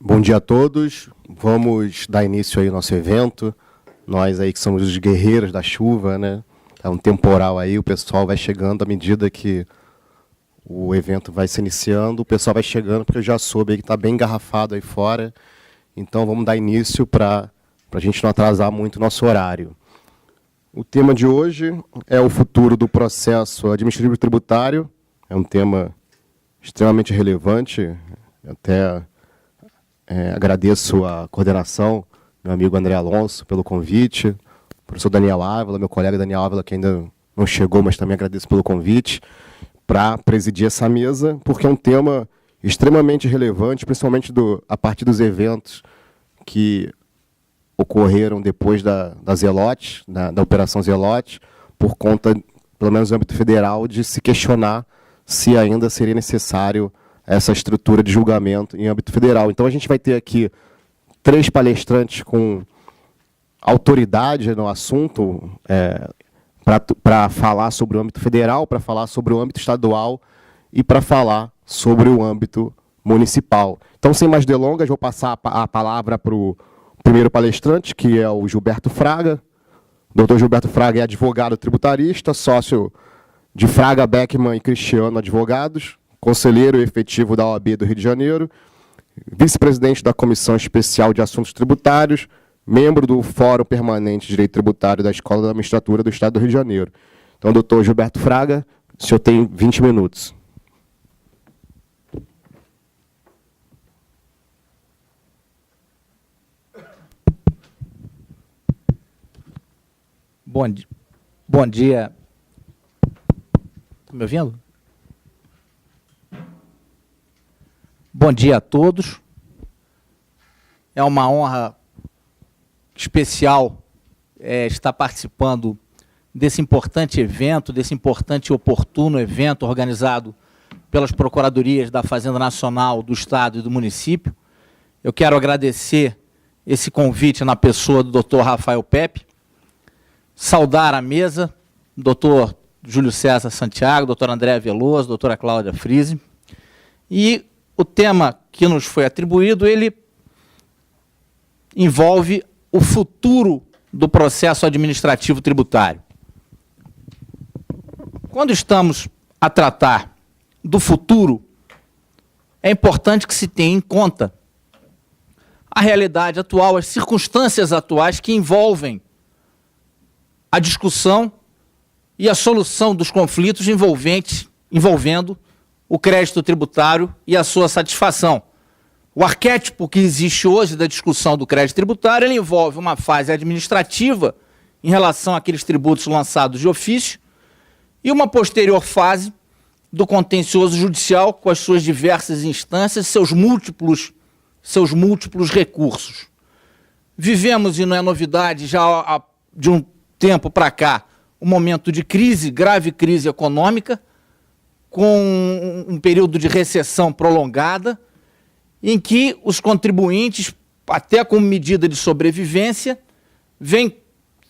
Bom dia a todos. Vamos dar início aí ao nosso evento. Nós aí que somos os guerreiros da chuva, né? É um temporal aí, o pessoal vai chegando à medida que o evento vai se iniciando, o pessoal vai chegando, porque eu já soube aí que está bem engarrafado aí fora. Então vamos dar início para a gente não atrasar muito o nosso horário. O tema de hoje é o futuro do processo administrativo tributário. É um tema extremamente relevante. Até agradeço a coordenação, meu amigo André Alonso, pelo convite, o professor Daniel Ávila, meu colega Daniel Ávila, que ainda não chegou, mas também agradeço pelo convite, para presidir essa mesa, porque é um tema extremamente relevante, principalmente a partir dos eventos que ocorreram depois da Zelote, da Operação Zelote, por conta, pelo menos no âmbito federal, de se questionar se ainda seria necessário essa estrutura de julgamento em âmbito federal. Então, a gente vai ter aqui 3 palestrantes com autoridade no assunto para falar sobre o âmbito federal, para falar sobre o âmbito estadual e para falar sobre o âmbito municipal. Então, sem mais delongas, vou passar a palavra para o primeiro palestrante, que é o Gilberto Fraga. O Dr. Gilberto Fraga é advogado tributarista, sócio de Fraga, Beckman e Cristiano Advogados, conselheiro efetivo da OAB do Rio de Janeiro, vice-presidente da Comissão Especial de Assuntos Tributários, membro do Fórum Permanente de Direito Tributário da Escola da Magistratura do Estado do Rio de Janeiro. Então, doutor Gilberto Fraga, o senhor tem 20 minutos. Bom dia. Está me ouvindo? Bom dia a todos. É uma honra especial estar participando desse importante evento, desse importante e oportuno evento organizado pelas Procuradorias da Fazenda Nacional, do Estado e do município. Eu quero agradecer esse convite na pessoa do Dr. Rafael Pepe, saudar a mesa, Dr. Júlio César Santiago, Dr. André Veloso, doutora Cláudia Friese, e o tema que nos foi atribuído, ele envolve o futuro do processo administrativo tributário. Quando estamos a tratar do futuro, é importante que se tenha em conta a realidade atual, as circunstâncias atuais que envolvem a discussão e a solução dos conflitos envolvendo o crédito tributário e a sua satisfação. O arquétipo que existe hoje da discussão do crédito tributário, ele envolve uma fase administrativa em relação àqueles tributos lançados de ofício e uma posterior fase do contencioso judicial com as suas diversas instâncias, seus múltiplos recursos. Vivemos, e não é novidade, já de um tempo para cá, um momento de crise, grave crise econômica, com um período de recessão prolongada, em que os contribuintes, até como medida de sobrevivência, vêm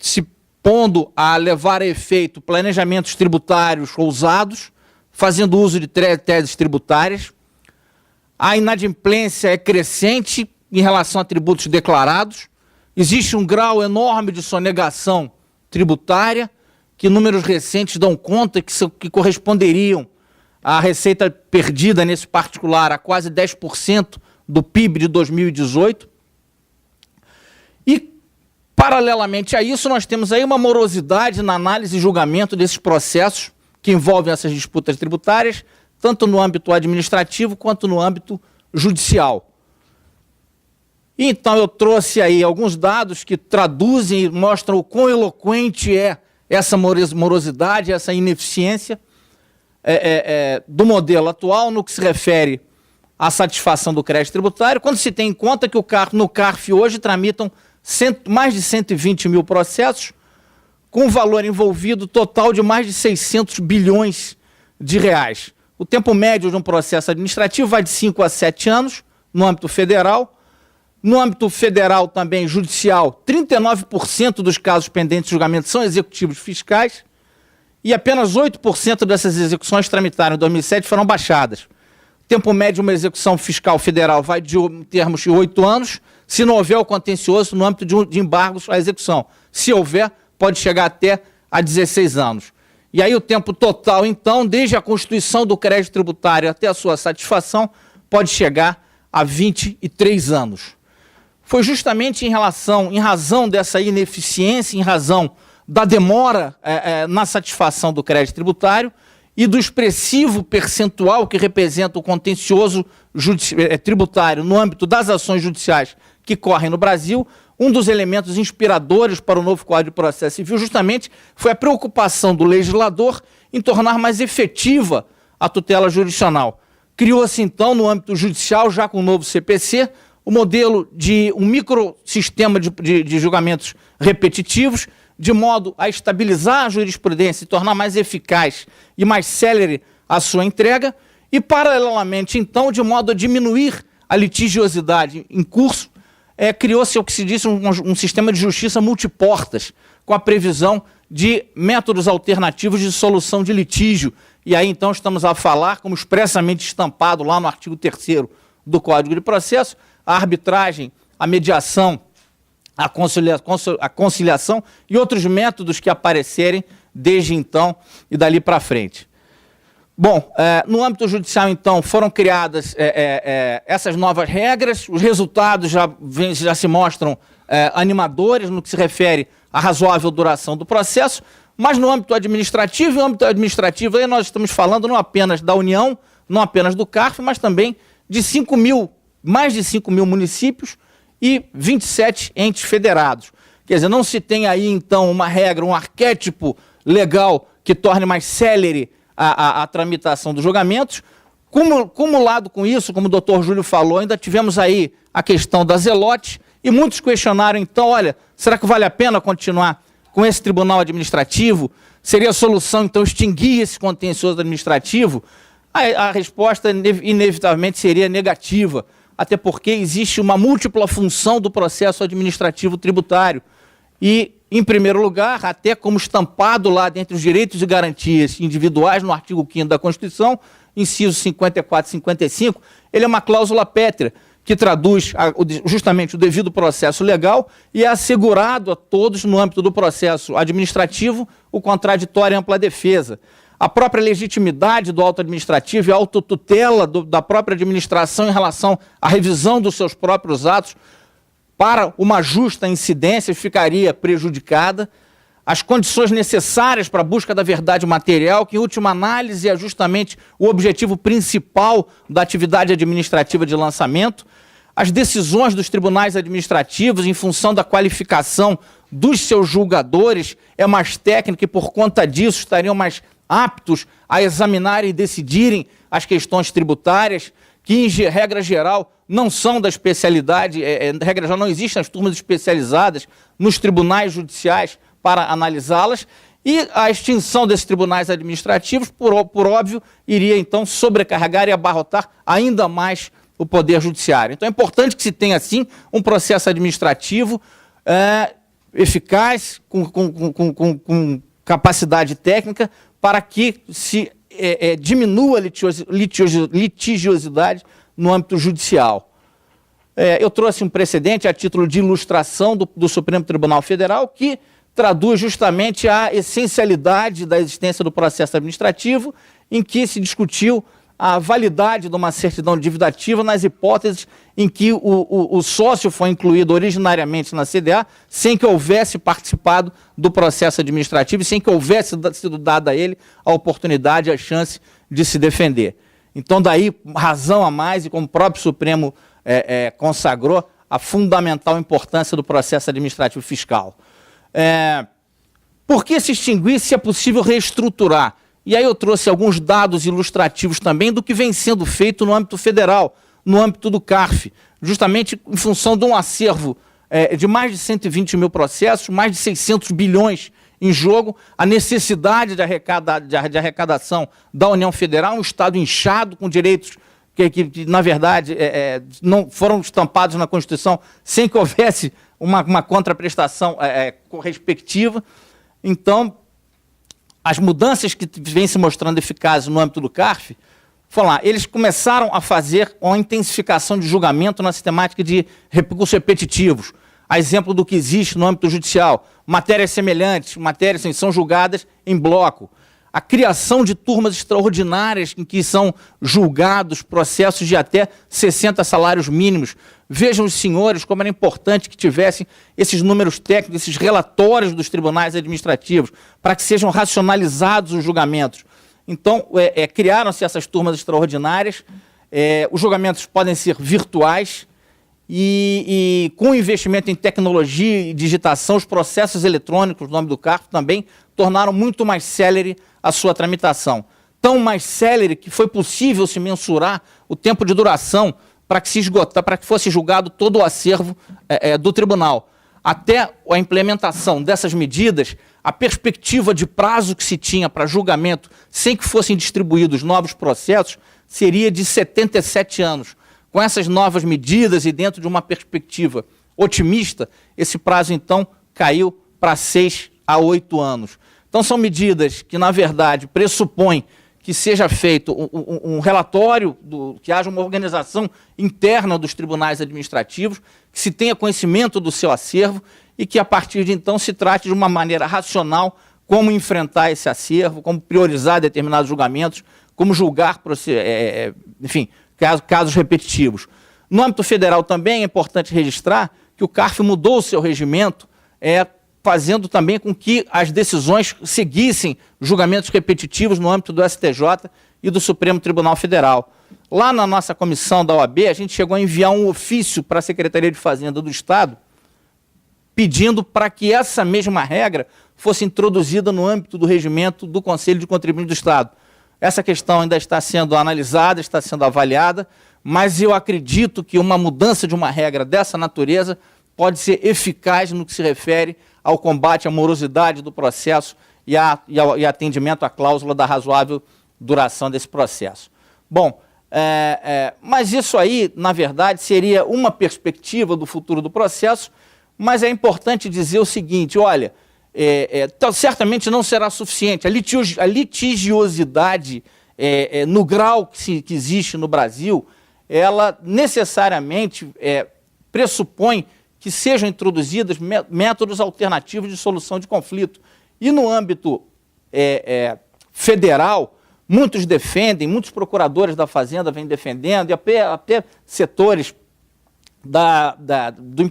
se pondo a levar a efeito planejamentos tributários ousados, fazendo uso de teses tributárias. A inadimplência é crescente em relação a tributos declarados. Existe um grau enorme de sonegação tributária, que números recentes dão conta que corresponderiam à receita perdida, nesse particular, a quase 10% do PIB de 2018. E, paralelamente a isso, nós temos aí uma morosidade na análise e julgamento desses processos que envolvem essas disputas tributárias, tanto no âmbito administrativo quanto no âmbito judicial. Então, eu trouxe aí alguns dados que traduzem e mostram o quão eloquente é essa morosidade, essa ineficiência do modelo atual no que se refere à satisfação do crédito tributário, quando se tem em conta que no CARF hoje tramitam mais de 120 mil processos, com um valor envolvido total de mais de 600 bilhões de reais. O tempo médio de um processo administrativo vai de 5 a 7 anos, no âmbito federal. No âmbito federal também judicial, 39% dos casos pendentes de julgamento são executivos fiscais e apenas 8% dessas execuções tramitaram em 2007 foram baixadas. tempo médio de uma execução fiscal federal vai de termos de 8 anos, se não houver o contencioso no âmbito de embargos à execução. Se houver, pode chegar até a 16 anos. E aí o tempo total, então, desde a constituição do crédito tributário até a sua satisfação, pode chegar a 23 anos. Foi justamente em razão dessa ineficiência, em razão da demora na satisfação do crédito tributário e do expressivo percentual que representa o contencioso tributário no âmbito das ações judiciais que correm no Brasil, um dos elementos inspiradores para o novo Código de Processo Civil justamente foi a preocupação do legislador em tornar mais efetiva a tutela jurisdicional. Criou-se, então, no âmbito judicial, já com o novo CPC, o modelo de um microsistema de julgamentos repetitivos, de modo a estabilizar a jurisprudência e tornar mais eficaz e mais célere a sua entrega, e, paralelamente, então, de modo a diminuir a litigiosidade em curso, criou-se o que se diz um sistema de justiça multiportas, com a previsão de métodos alternativos de solução de litígio. E aí, então, estamos a falar, como expressamente estampado lá no artigo 3º do Código de Processo, a arbitragem, a mediação, a conciliação e outros métodos que aparecerem desde então e dali para frente. Bom, no âmbito judicial, então, foram criadas essas novas regras, os resultados já se mostram animadores no que se refere à razoável duração do processo, mas no âmbito administrativo, aí nós estamos falando não apenas da União, não apenas do CARF, mas também de mais de 5 mil municípios e 27 entes federados. Quer dizer, não se tem aí, então, uma regra, um arquétipo legal que torne mais célere a tramitação dos julgamentos. Cumulado com isso, como o doutor Júlio falou, ainda tivemos aí a questão da Zelote, e muitos questionaram, então, olha, será que vale a pena continuar com esse tribunal administrativo? Seria a solução, então, extinguir esse contencioso administrativo? A resposta, inevitavelmente, seria negativa, até porque existe uma múltipla função do processo administrativo tributário. E, em primeiro lugar, até como estampado lá dentre os direitos e garantias individuais no artigo 5º da Constituição, incisos 54 e 55, ele é uma cláusula pétrea, que traduz justamente o devido processo legal e é assegurado a todos, no âmbito do processo administrativo, o contraditório e ampla defesa. A própria legitimidade do auto administrativo e a autotutela da própria administração em relação à revisão dos seus próprios atos para uma justa incidência ficaria prejudicada. As condições necessárias para a busca da verdade material, que em última análise é justamente o objetivo principal da atividade administrativa de lançamento, as decisões dos tribunais administrativos em função da qualificação dos seus julgadores é mais técnica e por conta disso estariam mais aptos a examinarem e decidirem as questões tributárias, que em regra geral não são da especialidade, regra geral não existem as turmas especializadas nos tribunais judiciais para analisá-las, e a extinção desses tribunais administrativos, por óbvio, iria então sobrecarregar e abarrotar ainda mais o Poder Judiciário. Então é importante que se tenha, assim, um processo administrativo eficaz, com capacidade técnica, para que se diminua a litigiosidade no âmbito judicial. Eu trouxe um precedente a título de ilustração do Supremo Tribunal Federal, que traduz justamente a essencialidade da existência do processo administrativo, em que se discutiu a validade de uma certidão de dívida ativa nas hipóteses em que o sócio foi incluído originariamente na CDA sem que houvesse participado do processo administrativo e sem que houvesse sido dada a ele a oportunidade, a chance de se defender. Então, daí, razão a mais, e como o próprio Supremo consagrou, a fundamental importância do processo administrativo fiscal. Por que se extinguir se é possível reestruturar? E aí eu trouxe alguns dados ilustrativos também do que vem sendo feito no âmbito federal, no âmbito do CARF, justamente em função de um acervo de mais de 120 mil processos, mais de 600 bilhões em jogo, a necessidade de arrecadação da União Federal, um Estado inchado com direitos que na verdade, não foram estampados na Constituição sem que houvesse uma contraprestação correspectiva. Então, as mudanças que vêm se mostrando eficazes no âmbito do CARF Vamos lá, eles começaram a fazer uma intensificação de julgamento na sistemática de recursos repetitivos. A exemplo do que existe no âmbito judicial. Matérias semelhantes, matérias que são julgadas em bloco. A criação de turmas extraordinárias em que são julgados processos de até 60 salários mínimos. Vejam os senhores como era importante que tivessem esses números técnicos, esses relatórios dos tribunais administrativos, para que sejam racionalizados os julgamentos. Então, criaram-se essas turmas extraordinárias, os julgamentos podem ser virtuais e com investimento em tecnologia e digitação, os processos eletrônicos no âmbito do CARF também tornaram muito mais célere a sua tramitação. Tão mais célere que foi possível se mensurar o tempo de duração para que se esgotar, para que fosse julgado todo o acervo do tribunal. Até a implementação dessas medidas, a perspectiva de prazo que se tinha para julgamento, sem que fossem distribuídos novos processos, seria de 77 anos. Com essas novas medidas e dentro de uma perspectiva otimista, esse prazo, então, caiu para 6 a 8 anos. Então, são medidas que, na verdade, pressupõem que seja feito um relatório, que haja uma organização interna dos tribunais administrativos, que se tenha conhecimento do seu acervo e que, a partir de então, se trate de uma maneira racional como enfrentar esse acervo, como priorizar determinados julgamentos, como julgar, enfim, casos repetitivos. No âmbito federal também é importante registrar que o CARF mudou o seu regimento, fazendo também com que as decisões seguissem julgamentos repetitivos no âmbito do STJ e do Supremo Tribunal Federal. Lá na nossa comissão da OAB, a gente chegou a enviar um ofício para a Secretaria de Fazenda do Estado, pedindo para que essa mesma regra fosse introduzida no âmbito do regimento do Conselho de Contribuintes do Estado. Essa questão ainda está sendo analisada, está sendo avaliada, mas eu acredito que uma mudança de uma regra dessa natureza pode ser eficaz no que se refere ao combate à morosidade do processo e atendimento à cláusula da razoável duração desse processo. Bom, mas isso aí, na verdade, seria uma perspectiva do futuro do processo, mas é importante dizer o seguinte, olha, certamente não será suficiente. A litigiosidade, no grau que existe no Brasil, ela necessariamente pressupõe que sejam introduzidos métodos alternativos de solução de conflito. E no âmbito federal, muitos defendem, muitos procuradores da Fazenda vêm defendendo, e até setores do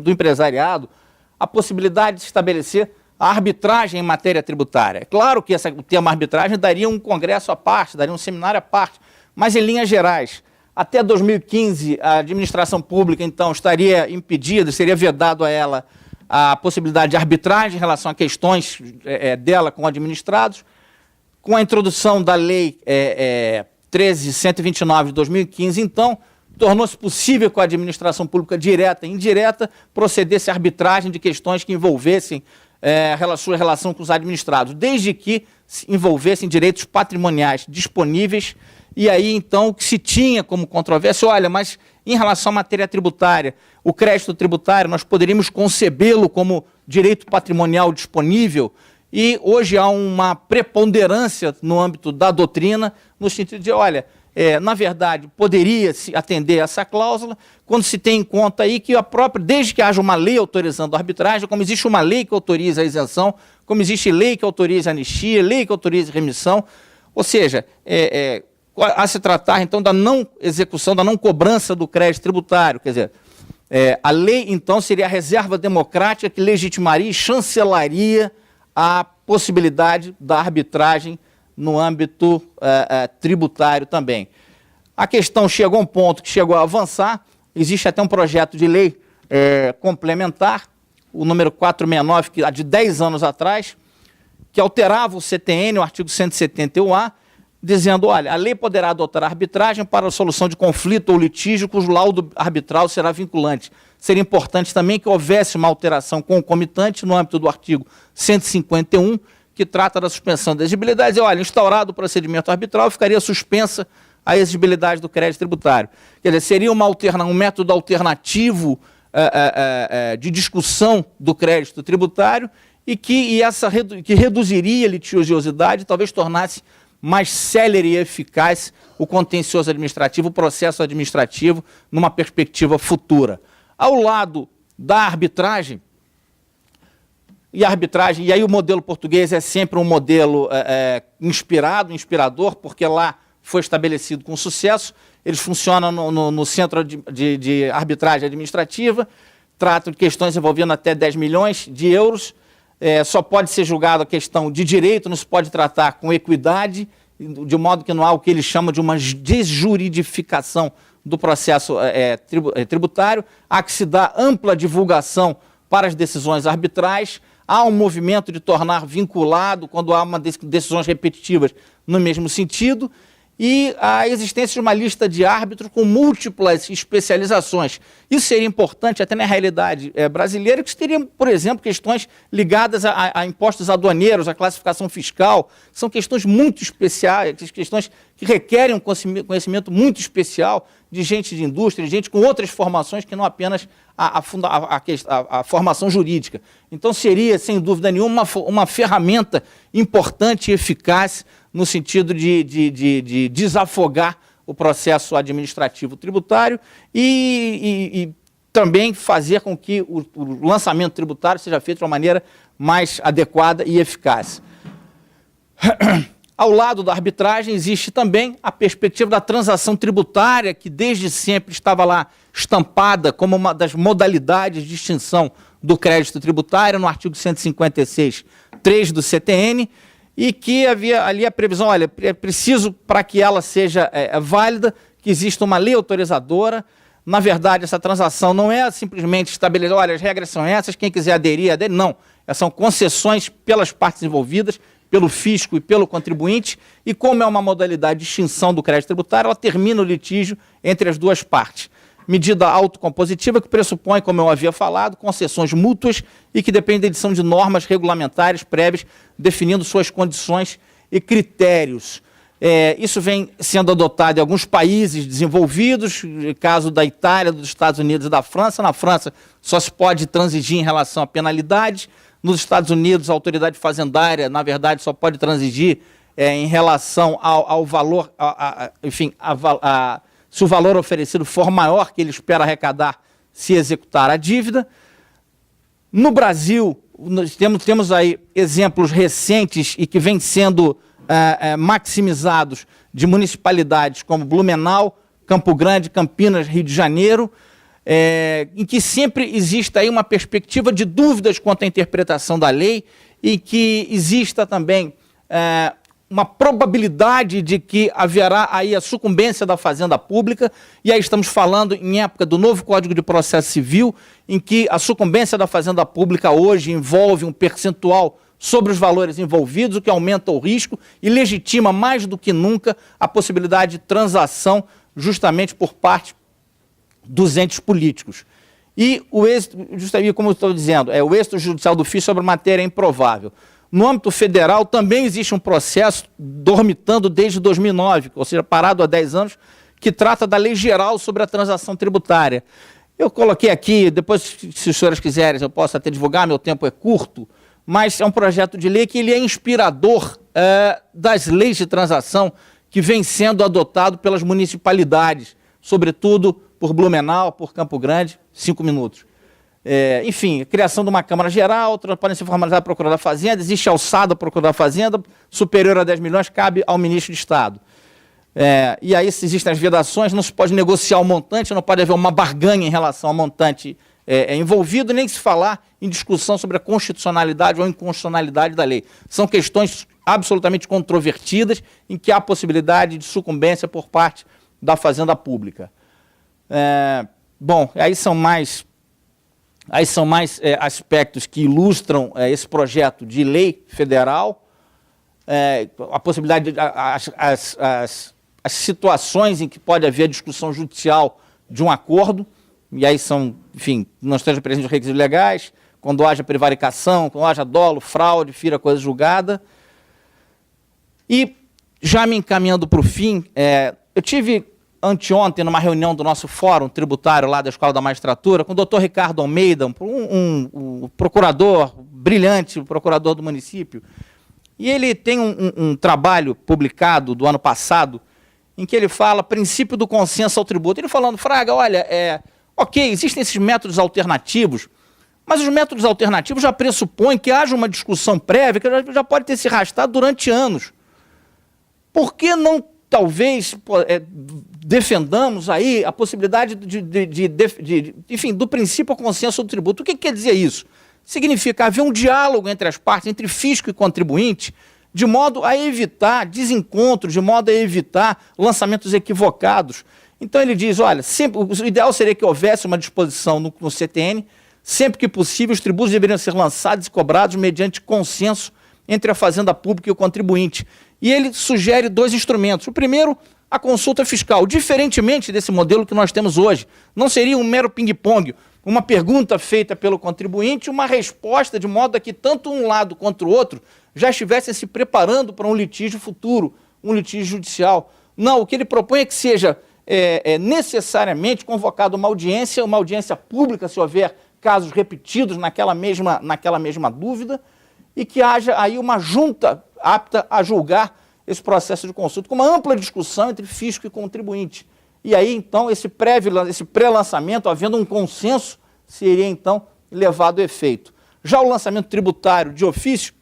empresariado, a possibilidade de estabelecer a arbitragem em matéria tributária. É claro que o tema arbitragem daria um congresso à parte, daria um seminário à parte, mas em linhas gerais, até 2015, a administração pública, então, estaria impedida, seria vedado a ela a possibilidade de arbitragem em relação a questões dela com administrados. Com a introdução da Lei 13.129 de 2015, então, tornou-se possível com a administração pública direta e indireta procedesse à arbitragem de questões que envolvessem sua relação com os administrados, desde que envolvessem direitos patrimoniais disponíveis. E aí, então, o que se tinha como controvérsia, olha, mas em relação à matéria tributária, o crédito tributário, nós poderíamos concebê-lo como direito patrimonial disponível, e hoje há uma preponderância no âmbito da doutrina, no sentido de, olha, na verdade, poderia-se atender a essa cláusula, quando se tem em conta aí que desde que haja uma lei autorizando a arbitragem, como existe uma lei que autoriza a isenção, como existe lei que autoriza a anistia, lei que autoriza a remissão, ou seja, a se tratar, então, da não execução, da não cobrança do crédito tributário. Quer dizer, a lei, então, seria a reserva democrática que legitimaria e chancelaria a possibilidade da arbitragem no âmbito tributário também. A questão chegou a um ponto que chegou a avançar, existe até um projeto de lei complementar, o número 469, que de 10 anos atrás, que alterava o CTN, o artigo 171A, dizendo, olha, a lei poderá adotar arbitragem para a solução de conflito ou litígio cujo laudo arbitral será vinculante. Seria importante também que houvesse uma alteração concomitante no âmbito do artigo 151, que trata da suspensão da exigibilidade. Dizer, olha, instaurado o procedimento arbitral, ficaria suspensa a exigibilidade do crédito tributário. Quer dizer, seria um método alternativo de discussão do crédito tributário que reduziria a litigiosidade, talvez tornasse mais célere e eficaz o contencioso administrativo, o processo administrativo, numa perspectiva futura. Ao lado da arbitragem, e aí o modelo português é sempre um modelo inspirador, porque lá foi estabelecido com sucesso. Eles funcionam no Centro de Arbitragem Administrativa, tratam de questões envolvendo até 10 milhões de euros, só pode ser julgado a questão de direito, não se pode tratar com equidade, de modo que não há o que eles chamam de uma desjuridificação do processo tributário, há que se dar ampla divulgação para as decisões arbitrais, há um movimento de tornar vinculado, quando há decisões repetitivas no mesmo sentido, e a existência de uma lista de árbitros com múltiplas especializações. Isso seria importante até na realidade brasileira, que teriam, por exemplo, questões ligadas a impostos aduaneiros, a classificação fiscal, são questões muito especiais, questões que requerem um conhecimento muito especial de gente de indústria, de gente com outras formações que não apenas a formação jurídica. Então seria, sem dúvida nenhuma, uma ferramenta importante e eficaz no sentido de desafogar o processo administrativo tributário e também fazer com que o lançamento tributário seja feito de uma maneira mais adequada e eficaz. Ao lado da arbitragem existe também a perspectiva da transação tributária, que desde sempre estava lá estampada como uma das modalidades de extinção do crédito tributário, no artigo 156.3 do CTN, e que havia ali a previsão, olha, é preciso, para que ela seja válida, que exista uma lei autorizadora. Na verdade, essa transação não é simplesmente estabelecer, olha, as regras são essas, quem quiser aderir, não. São concessões pelas partes envolvidas, pelo fisco e pelo contribuinte, e como é uma modalidade de extinção do crédito tributário, ela termina o litígio entre as duas partes. Medida autocompositiva que pressupõe, como eu havia falado, concessões mútuas e que depende da edição de normas regulamentares prévias, definindo suas condições e critérios. Isso vem sendo adotado em alguns países desenvolvidos, no caso da Itália, dos Estados Unidos e da França. Na França, só se pode transigir em relação a penalidades. Nos Estados Unidos, a autoridade fazendária, na verdade, só pode transigir em relação ao valor, se o valor oferecido for maior que ele espera arrecadar se executar a dívida. No Brasil, nós temos aí exemplos recentes e que vêm sendo maximizados de municipalidades como Blumenau, Campo Grande, Campinas, Rio de Janeiro, em que sempre existe aí uma perspectiva de dúvidas quanto à interpretação da lei e que exista também uma probabilidade de que haverá aí a sucumbência da fazenda pública, e aí estamos falando em época do novo Código de Processo Civil, em que a sucumbência da fazenda pública hoje envolve um percentual sobre os valores envolvidos, o que aumenta o risco e legitima mais do que nunca a possibilidade de transação justamente por parte dos entes políticos. E o êxito, justamente como eu estou dizendo, o êxito judicial do FII sobre matéria é improvável. No âmbito federal também existe um processo dormitando desde 2009, ou seja, parado há 10 anos, que trata da Lei Geral sobre a Transação Tributária. Eu coloquei aqui, depois, se os senhores quiserem, eu posso até divulgar, meu tempo é curto, mas é um projeto de lei que ele é inspirador das leis de transação que vem sendo adotado pelas municipalidades, sobretudo por Blumenau, por Campo Grande. 5 minutos. Enfim, a criação de uma Câmara Geral, podem ser formalizados a Procurador da Fazenda, existe alçada Procurador da Fazenda, superior a 10 milhões, cabe ao Ministro de Estado. E aí, se existem as vedações, não se pode negociar o montante, não pode haver uma barganha em relação ao montante envolvido, nem se falar em discussão sobre a constitucionalidade ou inconstitucionalidade da lei. São questões absolutamente controvertidas, em que há possibilidade de sucumbência por parte da Fazenda Pública. Bom, aí são mais aspectos que ilustram esse projeto de lei federal, a possibilidade, as situações em que pode haver discussão judicial de um acordo, e aí são, enfim, não estejam presentes os requisitos legais, quando haja prevaricação, quando haja dolo, fraude, fira coisa julgada. E, já me encaminhando para o fim, eu tive anteontem, numa reunião do nosso fórum tributário lá da Escola da Magistratura, com o doutor Ricardo Almeida, um procurador brilhante, procurador do município, E ele tem um trabalho publicado do ano passado, em que ele fala princípio do consenso ao tributo. Ele falando, Fraga, olha, ok, existem esses métodos alternativos, mas os métodos alternativos já pressupõem que haja uma discussão prévia que já pode ter se arrastado durante anos. Por que não, talvez, defendamos aí a possibilidade enfim, do princípio ao consenso ao tributo? O que quer dizer isso? Significa haver um diálogo entre as partes, entre fisco e contribuinte, de modo a evitar desencontros, de modo a evitar lançamentos equivocados. Então ele diz, olha, sempre, o ideal seria que houvesse uma disposição no CTN, sempre que possível os tributos deveriam ser lançados e cobrados mediante consenso entre a fazenda pública e o contribuinte. E ele sugere 2 instrumentos. O primeiro, a consulta fiscal. Diferentemente desse modelo que nós temos hoje, não seria um mero ping-pong, uma pergunta feita pelo contribuinte e uma resposta, de modo a que tanto um lado quanto o outro já estivessem se preparando para um litígio futuro, um litígio judicial. Não, o que ele propõe é que seja necessariamente convocada uma audiência pública, se houver casos repetidos naquela mesma dúvida, e que haja aí uma junta apta a julgar esse processo de consulta, com uma ampla discussão entre fisco e contribuinte. E aí, então, esse pré-lançamento, havendo um consenso, seria, então, levado a efeito. Já o lançamento tributário de ofício,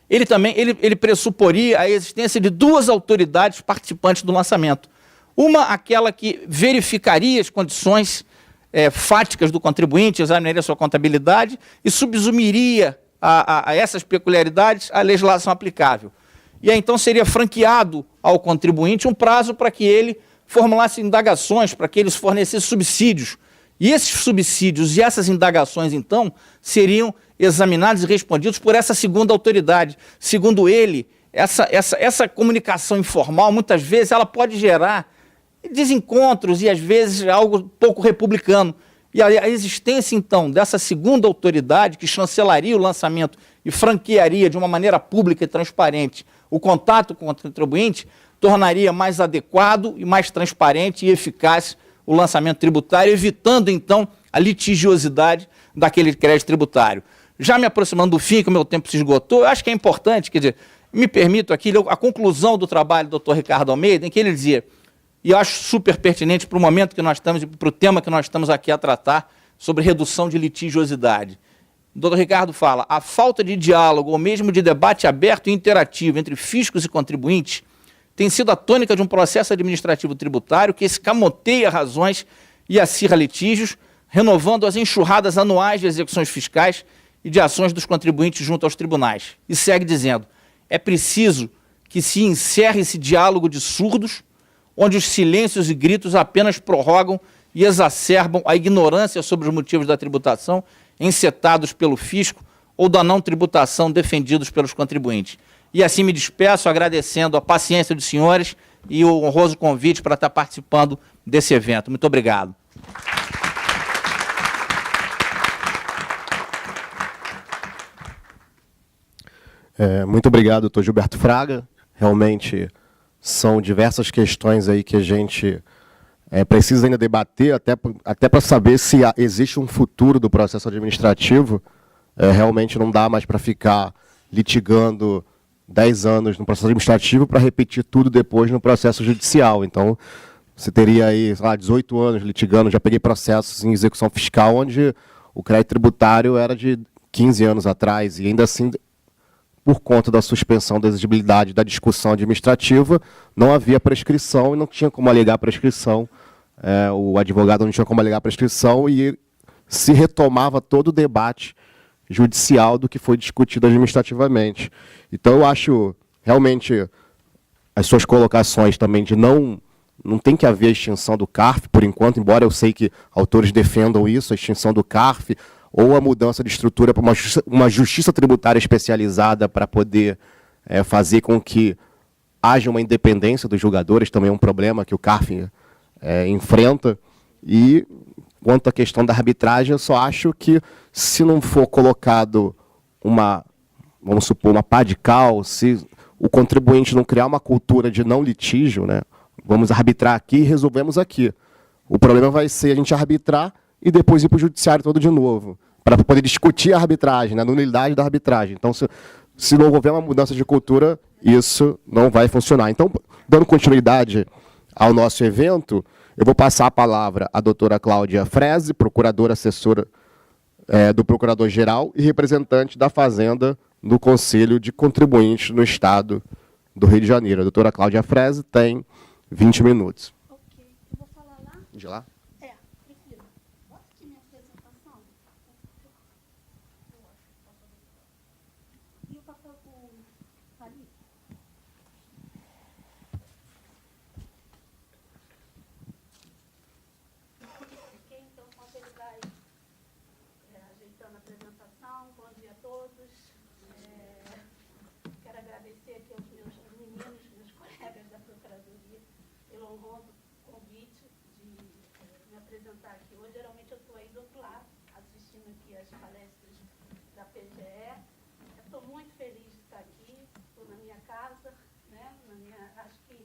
ele pressuporia a existência de 2 autoridades participantes do lançamento. Uma, aquela que verificaria as condições fáticas do contribuinte, examinaria sua contabilidade e subsumiria a essas peculiaridades a legislação aplicável. E aí, então, seria franqueado ao contribuinte um prazo para que ele formulasse indagações, para que eles fornecessem subsídios. E esses subsídios e essas indagações, então, seriam examinados e respondidos por essa segunda autoridade. Segundo ele, essa comunicação informal, muitas vezes, ela pode gerar desencontros e, às vezes, algo pouco republicano. E a existência, então, dessa segunda autoridade que chancelaria o lançamento e franquearia de uma maneira pública e transparente o contato com o contribuinte, tornaria mais adequado e mais transparente e eficaz o lançamento tributário, evitando, então, a litigiosidade daquele crédito tributário. Já me aproximando do fim, que o meu tempo se esgotou, eu acho que é importante, quer dizer, me permito aqui a conclusão do trabalho do Dr. Ricardo Almeida, em que ele dizia, e eu acho super pertinente para o momento que nós estamos e para o tema que nós estamos aqui a tratar, sobre redução de litigiosidade. O Dr. Ricardo fala, a falta de diálogo ou mesmo de debate aberto e interativo entre fiscos e contribuintes tem sido a tônica de um processo administrativo tributário que escamoteia razões e acirra litígios, renovando as enxurradas anuais de execuções fiscais e de ações dos contribuintes junto aos tribunais. E segue dizendo, é preciso que se encerre esse diálogo de surdos, onde os silêncios e gritos apenas prorrogam e exacerbam a ignorância sobre os motivos da tributação encetados pelo fisco ou da não tributação defendidos pelos contribuintes. E assim me despeço agradecendo a paciência dos senhores e o honroso convite para estar participando desse evento. Muito obrigado. Muito obrigado, doutor Gilberto Fraga. Realmente são diversas questões aí que a gente precisa ainda debater, até para saber se existe um futuro do processo administrativo. Realmente não dá mais para ficar litigando 10 anos no processo administrativo para repetir tudo depois no processo judicial. Então, você teria aí, sei lá, 18 anos litigando, já peguei processos em execução fiscal onde o crédito tributário era de 15 anos atrás, e ainda assim, por conta da suspensão da exigibilidade da discussão administrativa, não havia prescrição e não tinha como alegar prescrição. O advogado não tinha como alegar prescrição e se retomava todo o debate judicial do que foi discutido administrativamente. Então, eu acho, realmente, as suas colocações também de não tem que haver extinção do CARF, por enquanto, embora eu sei que autores defendam isso, a extinção do CARF, ou a mudança de estrutura para uma justiça tributária especializada para poder fazer com que haja uma independência dos julgadores, também é um problema que o CARF enfrenta. E, quanto à questão da arbitragem, eu só acho que, se não for colocado vamos supor, uma pá de cal, se o contribuinte não criar uma cultura de não litígio, né, vamos arbitrar aqui e resolvemos aqui. O problema vai ser a gente arbitrar e depois ir para o judiciário todo de novo, para poder discutir a arbitragem, né, a nulidade da arbitragem. Então, se se não houver uma mudança de cultura, isso não vai funcionar. Então, dando continuidade ao nosso evento, eu vou passar a palavra à doutora Cláudia Freze, procuradora assessora do Procurador-Geral e representante da Fazenda no Conselho de Contribuintes no Estado do Rio de Janeiro. A doutora Cláudia Freze tem 20 minutos. Ok, eu vou falar lá? De lá? Prefiro. Bota aqui minha apresentação. E o papel ali? Ok, então, enquanto ele vai ajeitando a apresentação, bom dia a todos. Quero agradecer aqui aos meus meninos, meus colegas da Procuradoria, pelo honroso convite de me apresentar aqui hoje. Geralmente eu estou aí do outro lado, assistindo aqui as palestras da PGE. Estou muito feliz de estar aqui, estou na minha casa, né? Acho que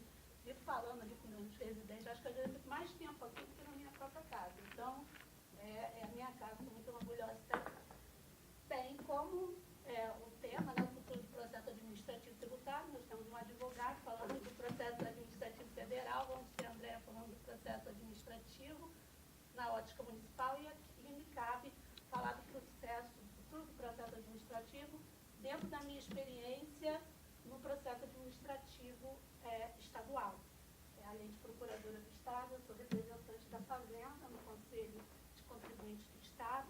vivo falando ali com meus residentes, acho que eu já fico mais tempo aqui do que na minha própria casa. Então, é a minha casa, estou muito orgulhosa de estar aqui. Bem, como o tema, né, o futuro do processo administrativo tributário, nós temos um advogado falando do processo administrativo federal, vamos ter a Andréa falando do processo administrativo na ótica municipal, e aqui me cabe falar do processo, do futuro do processo administrativo, dentro da minha experiência no processo administrativo estadual. Além de procuradora do Estado, eu sou representante da Fazenda no Conselho de Contribuintes do Estado.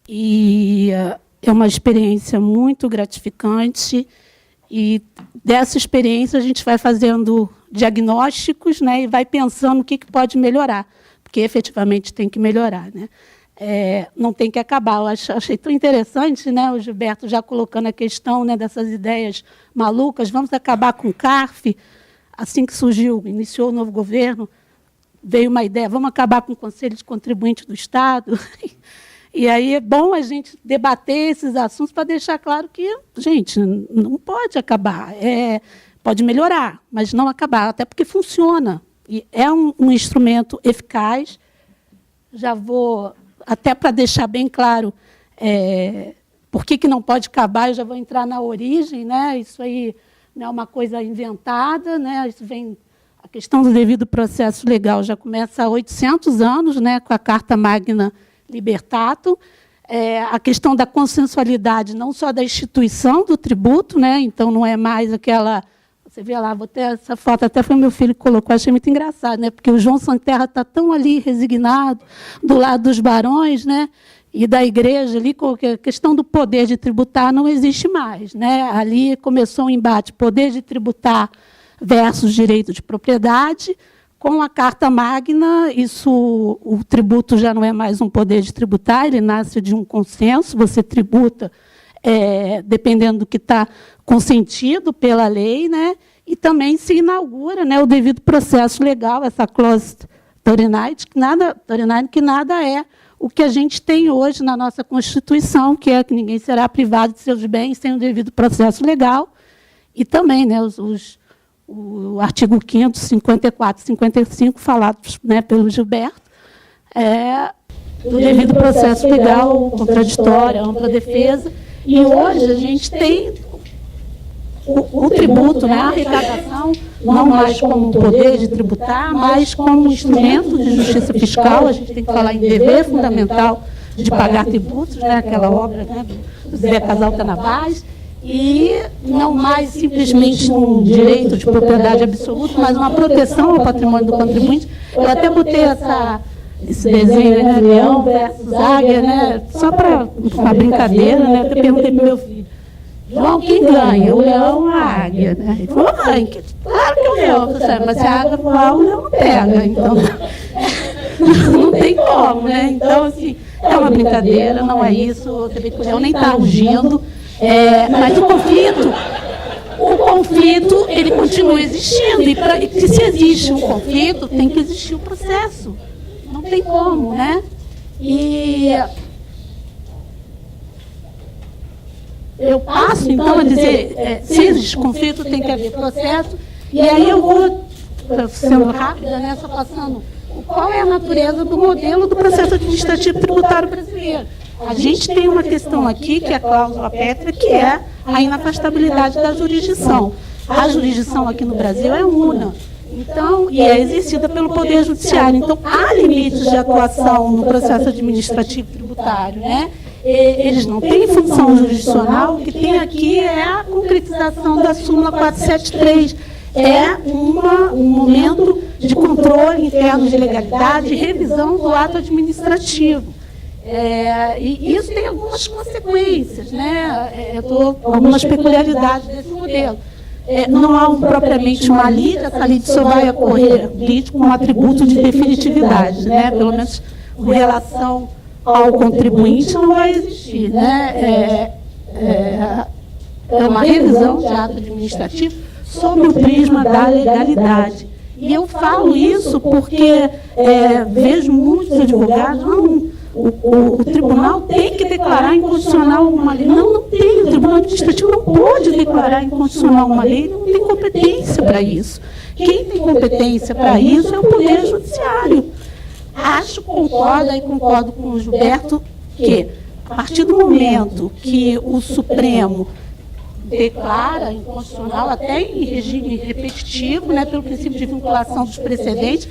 E é uma experiência muito gratificante, e dessa experiência a gente vai fazendo diagnósticos, né, e vai pensando o que pode melhorar, porque efetivamente tem que melhorar, né? Não tem que acabar. Eu achei tão interessante, né, o Gilberto já colocando a questão, né, dessas ideias malucas, vamos acabar com o CARF. Assim que surgiu, iniciou o novo governo, veio uma ideia, vamos acabar com o Conselho de Contribuintes do Estado. E aí é bom a gente debater esses assuntos para deixar claro que, gente, não pode acabar. Pode melhorar, mas não acabar, até porque funciona. E é um instrumento eficaz. Já vou, até para deixar bem claro por que não pode acabar, eu já vou entrar na origem, né? Isso aí não é uma coisa inventada, né? Isso vem, a questão do devido processo legal já começa há 800 anos, né, com a Carta Magna Libertatum. A questão da consensualidade, não só da instituição do tributo, né? Então não é mais aquela... Você vê lá, vou ter essa foto, até foi meu filho que colocou, achei muito engraçado, né? Porque o João Santerra está tão ali, resignado, do lado dos barões, né? E da igreja, ali, a questão do poder de tributar não existe mais, né? Ali começou um embate, poder de tributar versus direito de propriedade. Com a Carta Magna, o tributo já não é mais um poder de tributar, ele nasce de um consenso, você tributa dependendo do que está consentido pela lei, né? E também se inaugura, né, o devido processo legal, essa clause Torinite, que nada é o que a gente tem hoje na nossa Constituição, que é que ninguém será privado de seus bens sem o devido processo legal, e também, né, o artigo 5º, 54 e 55, falados, né, pelo Gilberto, do devido processo legal, contraditório, ampla defesa. E hoje a gente tem o tributo, né, a arrecadação, não mais como um poder de tributar, mas como um instrumento de justiça fiscal. A gente tem que falar em dever fundamental de pagar tributos, né, aquela obra, né, do Zé Casal Tanabás, e não mais simplesmente um direito de propriedade absoluto, mas uma proteção ao patrimônio do contribuinte. Eu até botei esse desenho, né, leão versus águia, né, só para uma brincadeira, né, até perguntei para o meu filho, João, quem ganha? O leão ou a águia? Né? Ele falou, mãe, claro que é o leão, mas se a águia voar, o leão pega. Então, não tem como, né? Então, assim, é uma brincadeira, não é isso. Você vê que o leão nem está rugindo. Mas o conflito, ele continua existindo. E se existe um conflito, tem que existir um processo. Não tem como, né? E eu passo, então, a dizer, se existe conflito, tem que haver processo. E aí eu vou, sendo rápida, né, só passando qual é a natureza do modelo do processo administrativo tributário brasileiro. A gente tem uma questão aqui, que é a cláusula pétrea, que é a inafastabilidade da jurisdição. A jurisdição aqui no Brasil é una, então, e é exercida pelo Poder Judiciário. Então, há limites de atuação no processo administrativo tributário, né? Eles não têm função jurisdicional, o que tem aqui é a concretização da súmula 473. É um momento de controle interno de legalidade e revisão do ato administrativo. E isso tem algumas consequências, né? Algumas peculiaridades desse modelo. Não há propriamente uma lide, essa lide só vai ocorrer lide com um atributo de definitividade, né? Pelo menos com relação ao contribuinte não vai existir, né? É uma revisão de ato administrativo sob o prisma da legalidade. E eu falo isso porque vejo muitos advogados, o tribunal tem que declarar inconstitucional uma lei. Não tem, o tribunal administrativo não pode declarar inconstitucional uma lei, não tem competência para isso. Quem tem competência para isso é o Poder Judiciário. Concordo com o Gilberto, que a partir do momento que o Supremo declara inconstitucional, até em regime repetitivo, né, pelo princípio de vinculação dos precedentes,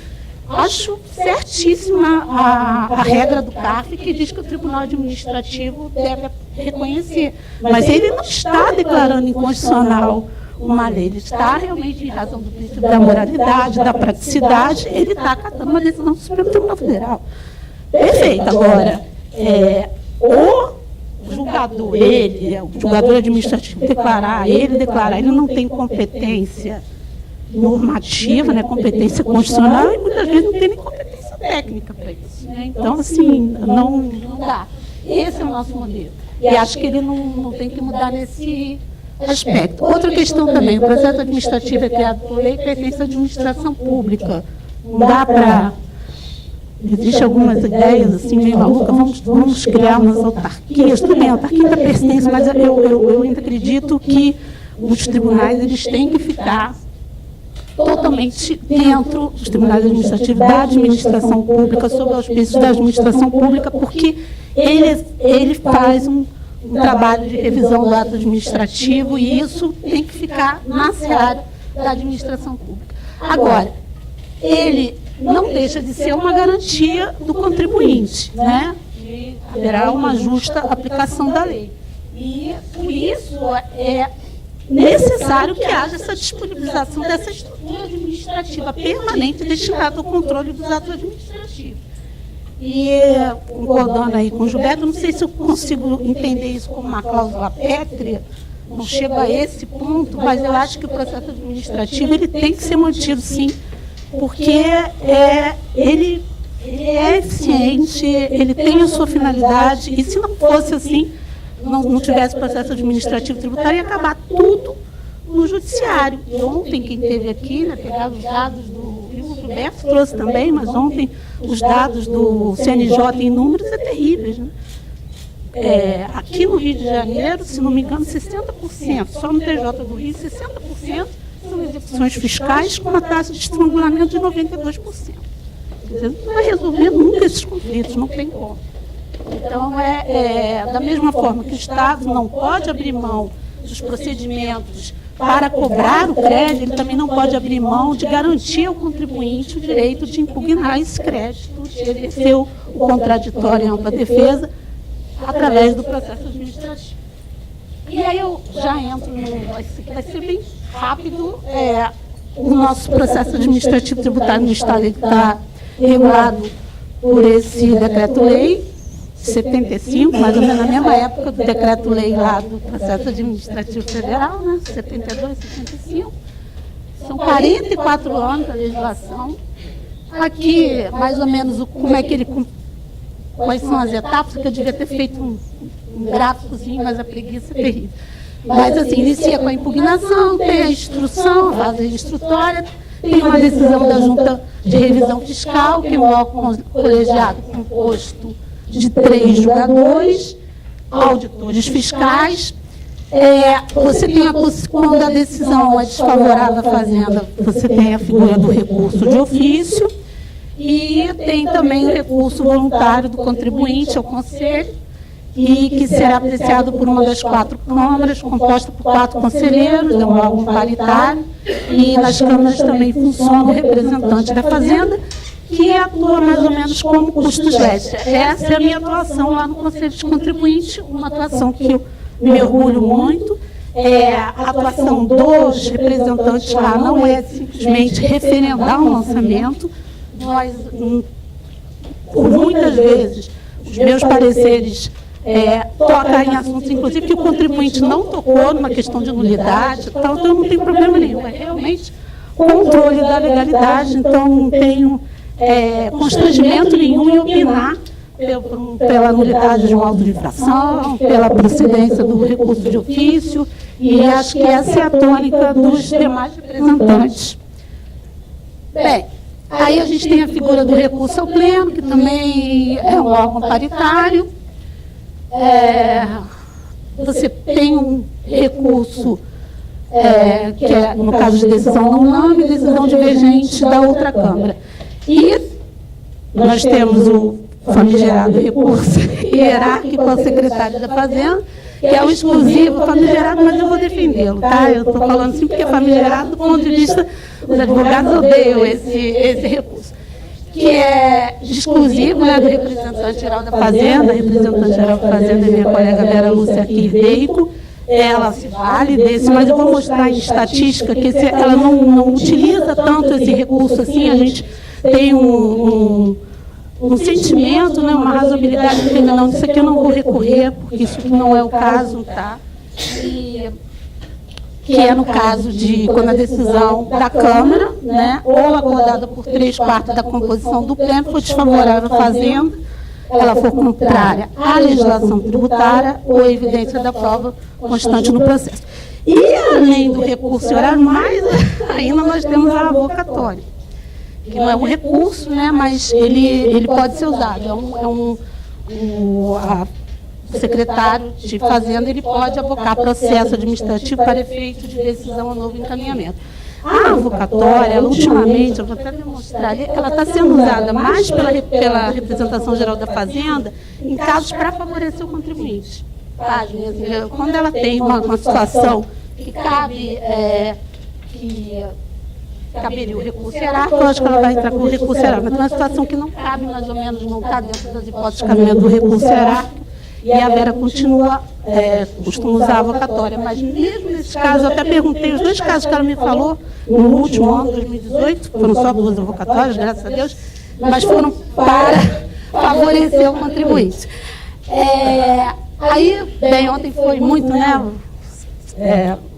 acho certíssima a regra do CARF, que diz que o Tribunal Administrativo deve reconhecer. Mas ele não está declarando inconstitucional uma lei, ele está realmente, em razão do princípio da moralidade, da praticidade, ele está acatando uma decisão do Supremo Tribunal Federal. Perfeito. Agora, o julgador, o julgador administrativo declarar, ele não tem competência normativa, né, competência constitucional, e muitas vezes não tem nem competência técnica para isso. Né? Então, assim, não dá. Esse é o nosso modelo. E acho que ele não tem que mudar nesse aspecto. Outra questão também, o processo administrativo é criado por lei, pertence à administração pública. Não dá para... Existem algumas ideias assim, meio malucas, vamos criar umas autarquias. Tudo bem, a autarquia ainda pertence, mas eu ainda acredito que os tribunais eles têm que ficar totalmente dentro dos tribunais administrativos, da administração pública, sob auspícios da administração pública, porque ele faz um trabalho de revisão do ato administrativo e isso tem que ficar na seara da administração pública. Agora, ele não deixa de ser uma garantia do contribuinte, né? E haverá uma justa aplicação da lei. E, por isso, é necessário que haja essa disponibilização dessa estrutura administrativa permanente destinada ao controle dos atos administrativos. E, concordando aí com o Gilberto, não sei se eu consigo entender isso como uma cláusula pétrea, não chego a esse ponto, mas eu acho que o processo administrativo ele tem que ser mantido, sim, porque ele é eficiente, ele tem a sua finalidade, e se não fosse assim, não tivesse processo administrativo tributário, ia acabar tudo no judiciário. E ontem, quem esteve aqui, né, pegar os dados do... E o Gilberto trouxe também, mas ontem os dados do CNJ em números é terríveis. Né? Aqui no Rio de Janeiro, se não me engano, 60%, só no TJ do Rio, 60% são execuções fiscais com uma taxa de estrangulamento de 92%. Quer dizer, não vai resolver nunca esses conflitos, não tem como. Então, da mesma forma que o Estado não pode abrir mão dos procedimentos para cobrar o crédito, ele também não pode abrir mão de garantir ao contribuinte o direito de impugnar esse crédito, de exercer o contraditório em ampla defesa através do processo administrativo. E aí eu já entro vai ser bem rápido, o nosso processo administrativo tributário no Estado está regulado por esse decreto-lei 75, mais ou menos na mesma época do decreto-lei lá do processo administrativo federal, né, 72, 75. São 44 anos a legislação. Aqui, mais ou menos, quais são as etapas, que eu devia ter feito um gráficozinho, mas a preguiça é terrível. Mas, assim, inicia com a impugnação, tem a instrução, a fase instrutória, tem uma decisão da Junta de Revisão Fiscal, que é um órgão colegiado composto de 3 julgadores, auditores fiscais. Você tem quando a decisão é desfavorável à Fazenda, você tem a figura do recurso de ofício, E tem também o recurso voluntário do contribuinte ao Conselho, e que será apreciado por uma das 4 câmaras, composta por 4 conselheiros, é um órgão paritário, e nas câmaras também funciona o representante da Fazenda, que atua mais ou menos como custos extras. Essa é a minha atuação lá no Conselho de Contribuinte, uma atuação que eu me orgulho muito. A atuação dos representantes lá não é simplesmente referendar um lançamento. Nós, por muitas vezes, os meus pareceres tocam em assuntos, inclusive, que o contribuinte não tocou numa questão de nulidade, então não tem problema nenhum. É realmente controle da legalidade, então não tenho constrangimento nenhum em opinar pela nulidade de um auto de infração, pela procedência do recurso de ofício, e acho que essa é a tônica dos demais representantes. Bem, aí a gente tem a figura do recurso ao pleno, que também é um órgão paritário. Você tem um recurso que é, no caso de decisão não unânime, decisão divergente da outra Câmara. E nós temos o famigerado recurso hierárquico ao secretário da Fazenda, que é o exclusivo famigerado, mas eu vou defendê-lo, tá? Eu estou falando assim porque é famigerado do ponto de vista dos advogados, odeiam esse recurso, que é exclusivo, né, do representante-geral da Fazenda. A representante-geral da Fazenda é minha colega Vera Lúcia Quirveico. Ela se vale desse, mas eu vou mostrar em estatística que ela não utiliza tanto esse recurso assim. A gente tem um sentimento, né, uma razoabilidade de que não, isso aqui eu não vou recorrer, porque isso não é o caso, tá? Que é no caso de quando a decisão da Câmara, né, ou acordada por 3/4 da composição do Pleno, for desfavorável à Fazenda, ela for contrária à legislação tributária ou à evidência da prova constante no processo. E, além do recurso horário, mais ainda nós temos a avocatória, que não é um recurso, né, mas ele pode ser usado. O secretário de Fazenda ele pode avocar processo administrativo para efeito de decisão a novo encaminhamento. A avocatória, ela, ultimamente, eu vou até demonstrar ali, ela está sendo usada mais pela representação geral da Fazenda em casos para favorecer o contribuinte. Quando ela tem uma situação que caberia o recurso hierárquico, eu acho que ela vai entrar com o recurso hierárquico. Mas tem uma situação que não cabe, mais ou menos, não está dentro das hipóteses de cabimento do recurso hierárquico, e a Vera costuma usar a avocatória. Mas mesmo nesses casos, eu até perguntei, os 2 casos que ela me falou, no último ano, 2018, foram só 2 avocatórias, graças a Deus, mas foram para favorecer o contribuinte. Aí, bem, ontem foi muito, né,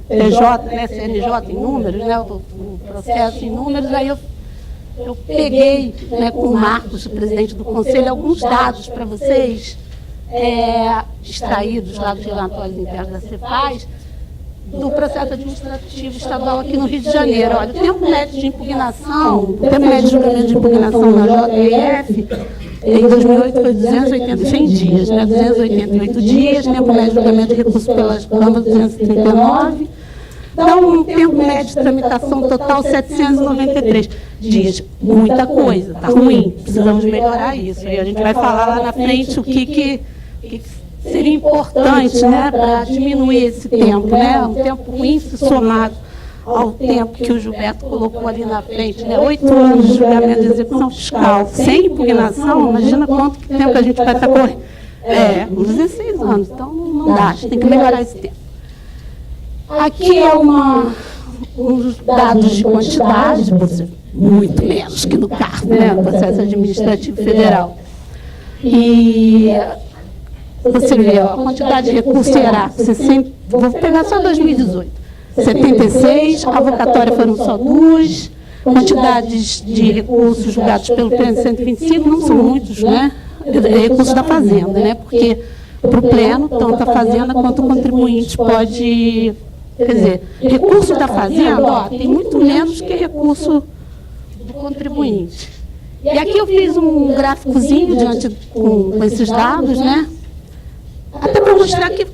PJ, né, CNJ em números, né, o processo em números, aí eu peguei, né, com o Marcos, o presidente do Conselho, alguns dados para vocês, extraídos lá dos relatórios internos da Cefaz, do processo administrativo estadual aqui no Rio de Janeiro. Olha, o tempo médio de impugnação, o tempo médio de julgamento de impugnação na JEF, em 2008 foi 280 dias, né, 288 dias, tempo médio de julgamento de recurso pelas câmaras, 239, dá um tempo médio de tramitação total 793 dias. Muita coisa, está ruim, precisamos melhorar isso. E a gente vai falar lá na frente o que seria importante, né, para diminuir esse tempo, né, um tempo ruim se somado ao tempo que o Gilberto colocou ali na frente, né, 8 anos de julgamento de execução fiscal sem impugnação, imagina quanto tempo que a gente vai estar correndo. Uns 16 anos, então não dá, a gente tem que melhorar esse tempo. Aqui é uns dados de quantidade, muito menos que no CARF, né, no processo administrativo federal. E você vê, ó, a quantidade de recursos hierárquicos, vou pegar só 2018, 76, a avocatória foram só 2, quantidades de recursos julgados pelo Pleno 125 não são muitos, né, recursos da Fazenda, né, porque para o Pleno, tanto a Fazenda quanto o contribuinte pode, quer dizer, recursos da Fazenda, ó, tem muito menos que recurso do contribuinte. E aqui eu fiz um gráficozinho com esses dados, né, até para mostrar que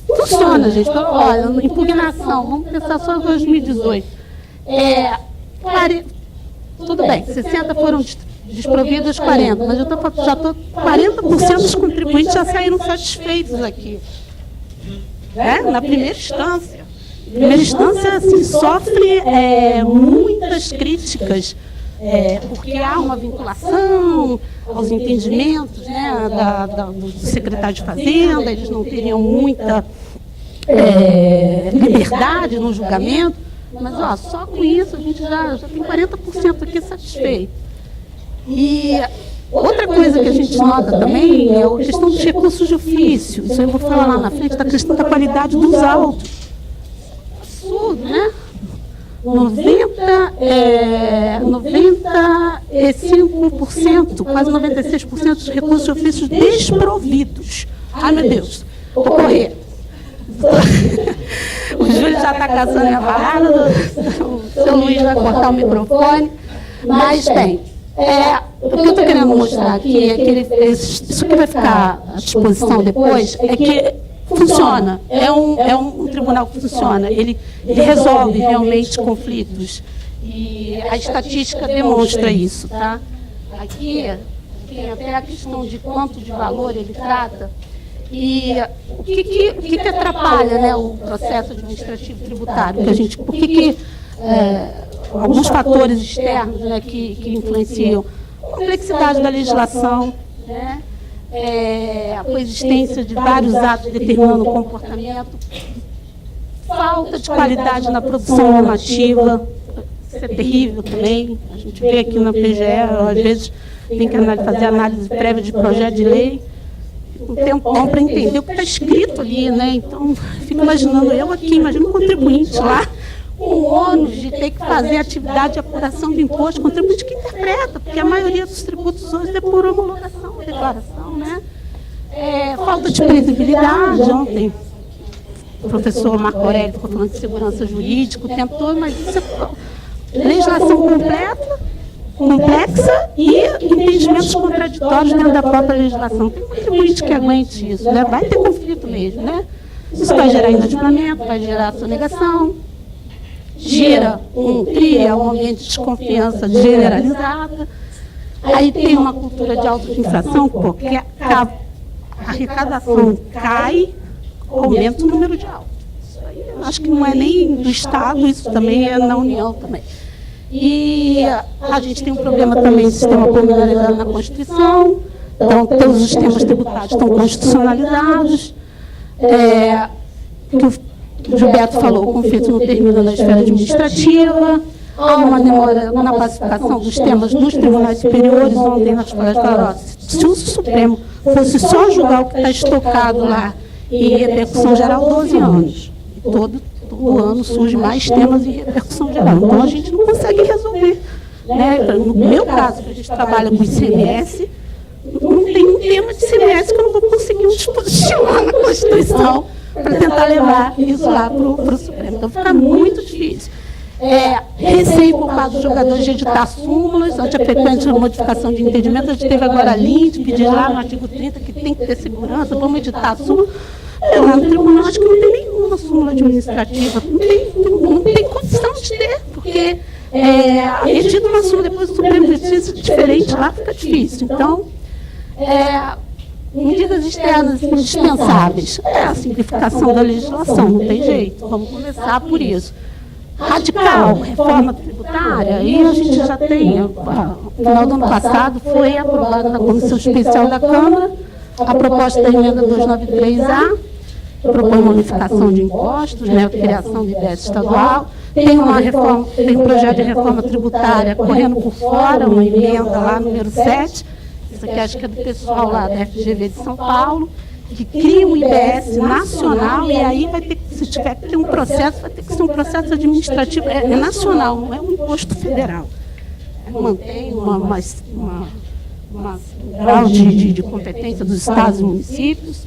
funciona, gente. Olha, impugnação, vamos pensar só em 2018. Tudo bem, 60 foram desprovidas 40%, mas já estou 40% dos contribuintes já saíram satisfeitos aqui. Na primeira instância. Em primeira instância, assim, sofre muitas críticas, porque há uma vinculação aos entendimentos, né, do secretário de Fazenda, eles não teriam muita liberdade no julgamento, mas só com isso a gente já tem 40% aqui satisfeito. E outra coisa que a gente nota também é a questão dos recursos de ofício. Isso eu vou falar lá na frente, da questão da qualidade dos autos. Absurdo, né? 95%, quase 96% dos recursos de ofício desprovidos. Ai, meu Deus, vou correr. O Júlio já está caçando a varada, o seu Luiz vai cortar o microfone. Mas, bem, o que eu estou querendo mostrar aqui é que isso que vai ficar à disposição depois é que funciona, é um tribunal que funciona, ele resolve realmente conflitos. E a estatística demonstra isso, tá? Aqui tem até a questão de quanto de valor ele trata. E o que atrapalha, né, o processo administrativo tributário? Por que alguns fatores externos, né, que influenciam a complexidade da legislação, né, a coexistência de vários atos determinando o comportamento, falta de qualidade na produção normativa, isso é terrível também. A gente vê aqui na PGE, às vezes tem que fazer análise prévia de projeto de lei, um tempão para entender o que está escrito ali, né? Então, fico imaginando eu aqui, imagino um contribuinte lá, com o ônus de ter que fazer atividade de apuração de imposto, contribuinte que interpreta, porque a maioria dos tributos hoje é por homologação, declaração, né? Falta de previsibilidade. Ontem o professor Marco Aurélio ficou falando de segurança jurídica o tempo todo, mas isso é legislação complexa e entendimentos contraditórios dentro da própria legislação. Tem contribuinte que aguente isso, né? Vai ter conflito mesmo, né? Isso vai gerar inadimplemento, vai gerar sonegação, cria um ambiente de desconfiança generalizada. Aí tem uma cultura de autoinfração, porque a arrecadação cai, aumenta o número de autos. Isso aí eu acho que não é nem do Estado, isso também é na União também. E a gente tem um problema também do sistema pormenorizado na Constituição, então todos os sistemas tributários estão constitucionalizados. O Gilberto falou, o conflito não termina na esfera administrativa, há uma demora na pacificação dos temas nos tribunais superiores. Ontem nas palestras falaram, se o Supremo fosse só julgar o que está estocado lá em repercussão geral, 12 anos. E todo ano surge mais temas em repercussão geral. Então a gente não consegue resolver. Né? No meu caso, que a gente trabalha com ICMS, não tem um tema de ICMS que eu não vou conseguir um dispositivo lá na Constituição para tentar levar isso lá para o Supremo. Então fica muito difícil. Receio por parte dos jogadores de editar súmulas, ante a frequente modificação de entendimento. A gente teve agora a linha de pedir lá no artigo 30 que tem que ter segurança, vamos editar a súmula. Lá no tribunal acho que não tem nenhuma súmula administrativa, não tem condição de ter, porque edita uma súmula, depois o Supremo precisa diferente lá, fica difícil. Então, medidas externas indispensáveis. A simplificação da legislação, não tem jeito, vamos começar por isso. Radical, reforma tributária, aí a gente já tem, no final do ano passado foi aprovada na Comissão Especial da Câmara a proposta da emenda 293A, que propõe uma unificação de impostos, né, a criação de IBS estadual. Tem um projeto de reforma tributária correndo por fora, uma emenda lá, número 7, isso aqui acho que é do pessoal lá da FGV de São Paulo, que cria um IBS nacional, e aí vai ter que, se tiver que ter um processo, vai ter que ser um processo administrativo, nacional, não é um imposto federal. Mantém um grau de competência dos estados e municípios.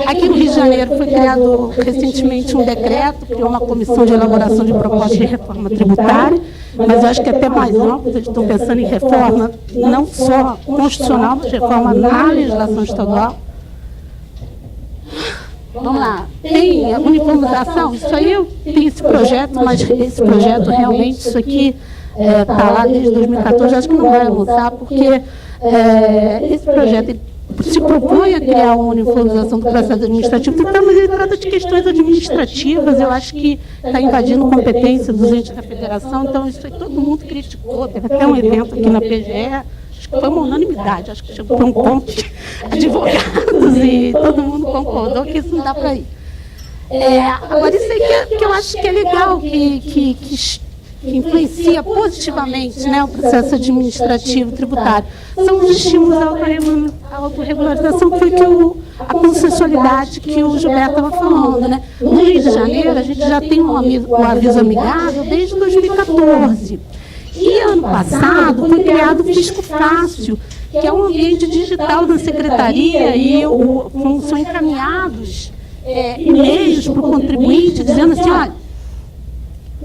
Aqui no Rio de Janeiro foi criado recentemente um decreto, criou uma comissão de elaboração de propostas de reforma tributária, mas eu acho que é até mais amplo, eles estão pensando em reforma não só constitucional, mas reforma na legislação estadual. Vamos lá, tem a uniformização, isso aí eu tenho esse projeto, mas esse projeto realmente, isso aqui está lá desde 2014, acho que não vai avançar, porque esse projeto ele se propõe a criar uma uniformização do processo administrativo, mas ele trata de questões administrativas, eu acho que está invadindo competência dos entes da federação, então isso aí todo mundo criticou, teve até um evento aqui na PGE, acho que foi uma unanimidade, acho que chegou para um ponto de advogados e todo mundo concordou que isso não dá para ir. Agora, isso aí que eu acho que é legal, que influencia positivamente, né, o processo administrativo tributário. São os estímulos à autorregularização, que foi a consensualidade que o Gilberto estava falando. Né? No Rio de Janeiro, a gente já tem um aviso amigável desde 2014. E ano passado foi criado o Fisco Fácil, que é um ambiente digital da Secretaria, e são encaminhados e-mails para o contribuinte, dizendo assim, olha,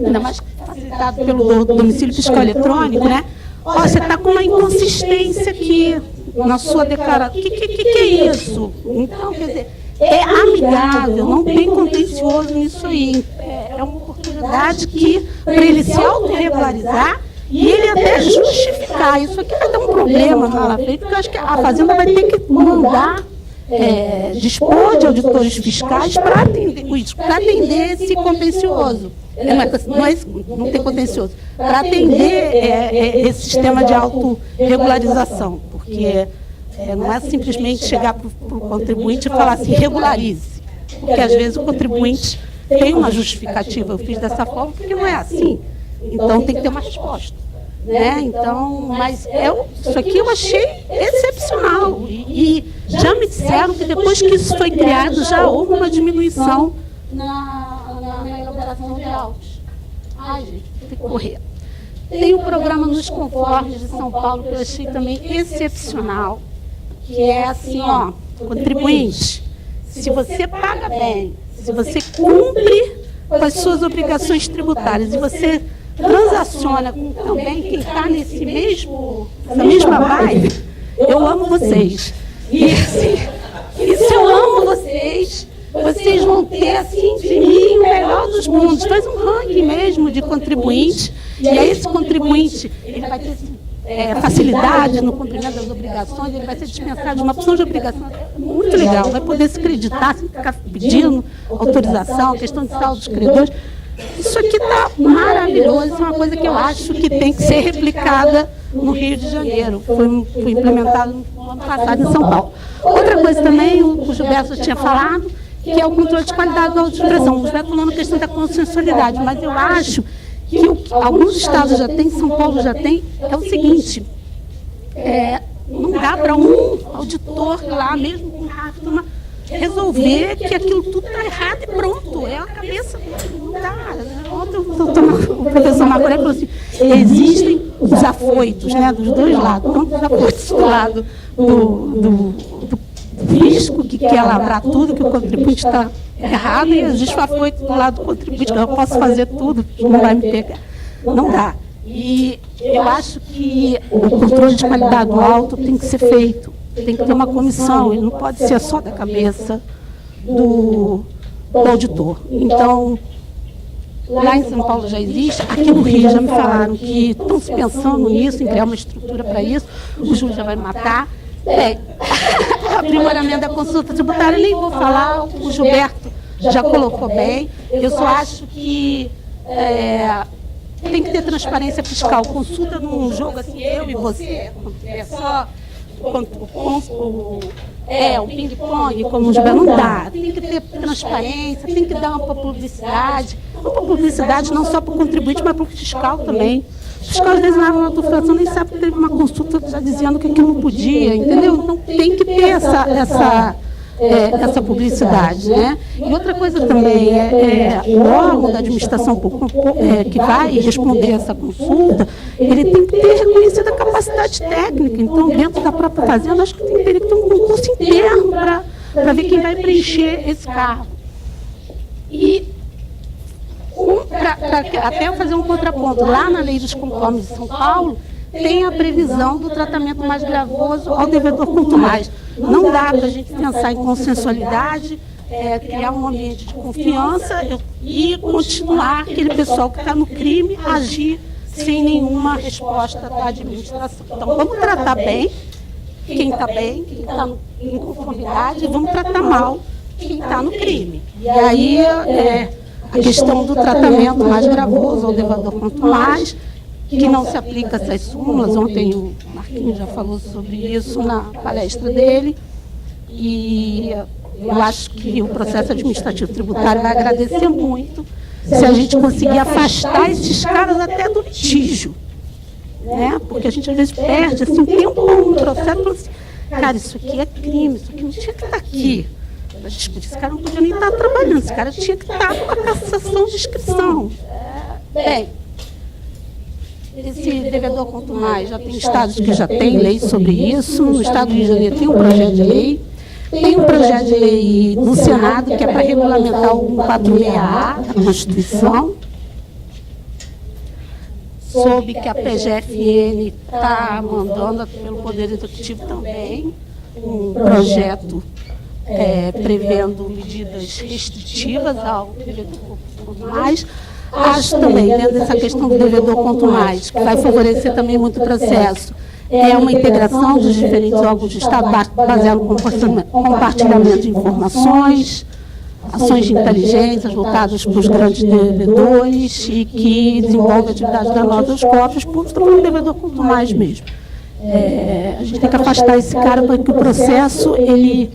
ainda mais facilitado pelo domicílio fiscal eletrônico, né? Ó, você está com uma inconsistência aqui na sua declaração. O que é isso? Então, quer dizer, é amigável, não tem contencioso nisso aí. É uma oportunidade para ele se autorregularizar e ele até justificar. Isso aqui vai dar um problema lá na frente, porque eu acho que a Fazenda vai ter que mandar dispor de auditores fiscais para atender esse contencioso. Não tem contencioso. Para atender esse sistema de autorregularização, porque não é simplesmente chegar para o contribuinte e falar assim, regularize, porque às vezes o contribuinte tem uma justificativa, eu fiz dessa forma, porque não é assim. Então tem que ter uma resposta. Né? Então, mas isso aqui eu achei excepcional. E já me disseram que depois que isso foi criado, já houve uma diminuição na elaboração de autos. Ai, gente, tem que correr. Tem o programa Nos Conformes de São Paulo, que eu achei também excepcional, que é assim, ó, contribuinte, se você paga bem, se você cumpre com as suas obrigações tributárias, e você transaciona com também quem está nessa mesma vibe, eu amo vocês. E se eu amo vocês, vocês vão ter, assim, de mim, o melhor dos mundos. Faz um ranking mesmo de contribuinte, e aí esse contribuinte, ele vai ter facilidade no cumprimento das obrigações, ele vai ser dispensado de uma opção de obrigação muito legal, vai poder se creditar, sem ficar pedindo autorização, questão de saldo dos credores. Isso aqui está maravilhoso, isso é uma coisa que eu acho que tem que ser replicada no Rio de Janeiro. Foi implementado no ano passado em São Paulo. Outra coisa também, o Gilberto já tinha falado, que é o controle de qualidade da autoexpressão. O Gilberto falou na questão da consensualidade, mas eu acho que alguns estados já têm, São Paulo já tem, é o seguinte, não dá para um auditor lá, mesmo com rápido, resolver que aquilo tudo está errado e pronto, é a cabeça, não dá. Ontem o professor Macoré falou assim, existem os afoitos, né, dos dois lados, tanto os afoitos do lado do fisco, que quer lavrar tudo, que o contribuinte está errado, e existe o afoito do lado do contribuinte, que eu posso fazer tudo, não vai me pegar. Não dá. E eu acho que o controle de qualidade do auto tem que ser feito. Tem que ter uma comissão, ele não pode ser só da cabeça do auditor. Então, lá em São Paulo já existe, aqui no Rio já me falaram que estão se pensando nisso, em criar uma estrutura para isso, o Júlio já vai matar. Aprimoramento da consulta tributária, nem vou falar, o Gilberto já colocou bem, eu só acho que tem que ter transparência fiscal, consulta num jogo assim, eu e você, é só o ping-pong, como o Gilberto, não dá. Tem que ter transparência, tem que dar uma publicidade não só para o contribuinte, mas para o fiscal também. O fiscal, às vezes, na autofração nem sabe que teve uma consulta já dizendo que aquilo não podia, entendeu? Então, tem que ter essa publicidade, né? E outra coisa também, o órgão da administração que vai responder essa consulta, ele tem que ter reconhecido a capacidade técnica. Então, dentro da própria fazenda, acho que teria que ter um concurso interno para ver quem vai preencher esse cargo. E até eu fazer um contraponto, lá na Lei dos Conformes de São Paulo, tem a previsão do tratamento mais gravoso ao devedor quanto mais. Não dá para a gente pensar em consensualidade, criar um ambiente de confiança e continuar aquele pessoal que está no crime agir sem nenhuma resposta da administração. Então, vamos tratar bem quem está em conformidade, e vamos tratar mal quem está no crime. E aí, a questão do tratamento mais gravoso ao devedor quanto mais, que não se aplica a essas súmulas. Ontem o Marquinhos já falou sobre isso na palestra dele, e eu acho que o processo administrativo tributário vai agradecer muito se a gente conseguir afastar esses caras até do litígio, né? Porque a gente às vezes perde assim, um tempo no processo, assim, cara, isso aqui é crime, isso aqui não tinha que estar aqui. Esse cara não podia nem estar trabalhando, esse cara tinha que estar com a cassação de inscrição. Bem, esse devedor quanto mais, já tem estados que já têm lei sobre isso. No estado do Rio de Janeiro tem um projeto de lei. Tem um projeto de lei no Senado que é para regulamentar o 146A da Constituição, soube que a PGFN está mandando pelo Poder Executivo também um projeto prevendo medidas restritivas ao devedor quanto mais. Acho também, dentro dessa questão do devedor quanto mais, que vai favorecer também muito o processo, é uma integração dos diferentes órgãos de Estado baseado no compartilhamento de informações, ações de inteligência voltadas para os grandes devedores e que desenvolve atividades danosa aos cofres públicos. Estou falando do devedor quanto mais mesmo. A gente tem que afastar esse cara para que o processo ele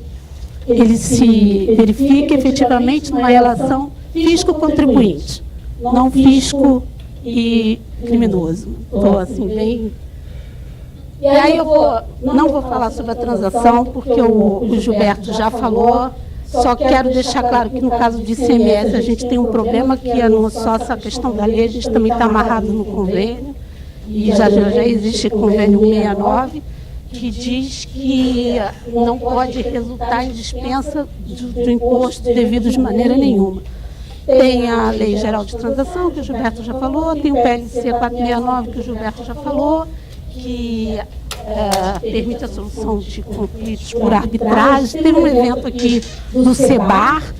se verifique efetivamente numa relação fisco-contribuinte, não fisco e criminoso. Estou assim, bem... E aí não vou falar sobre a transação, porque o Gilberto já falou, só quero deixar claro que no caso de ICMS a gente tem um problema que é não só essa questão da lei, a gente também está amarrado no convênio, e já existe convênio 169, que diz que não pode resultar em dispensa do imposto devido de maneira nenhuma. Tem a Lei Geral de Transação, que o Gilberto já falou, tem o PLC 469, que o Gilberto já falou, que permite a solução de conflitos por arbitragem. Teve um evento aqui do SEBAR,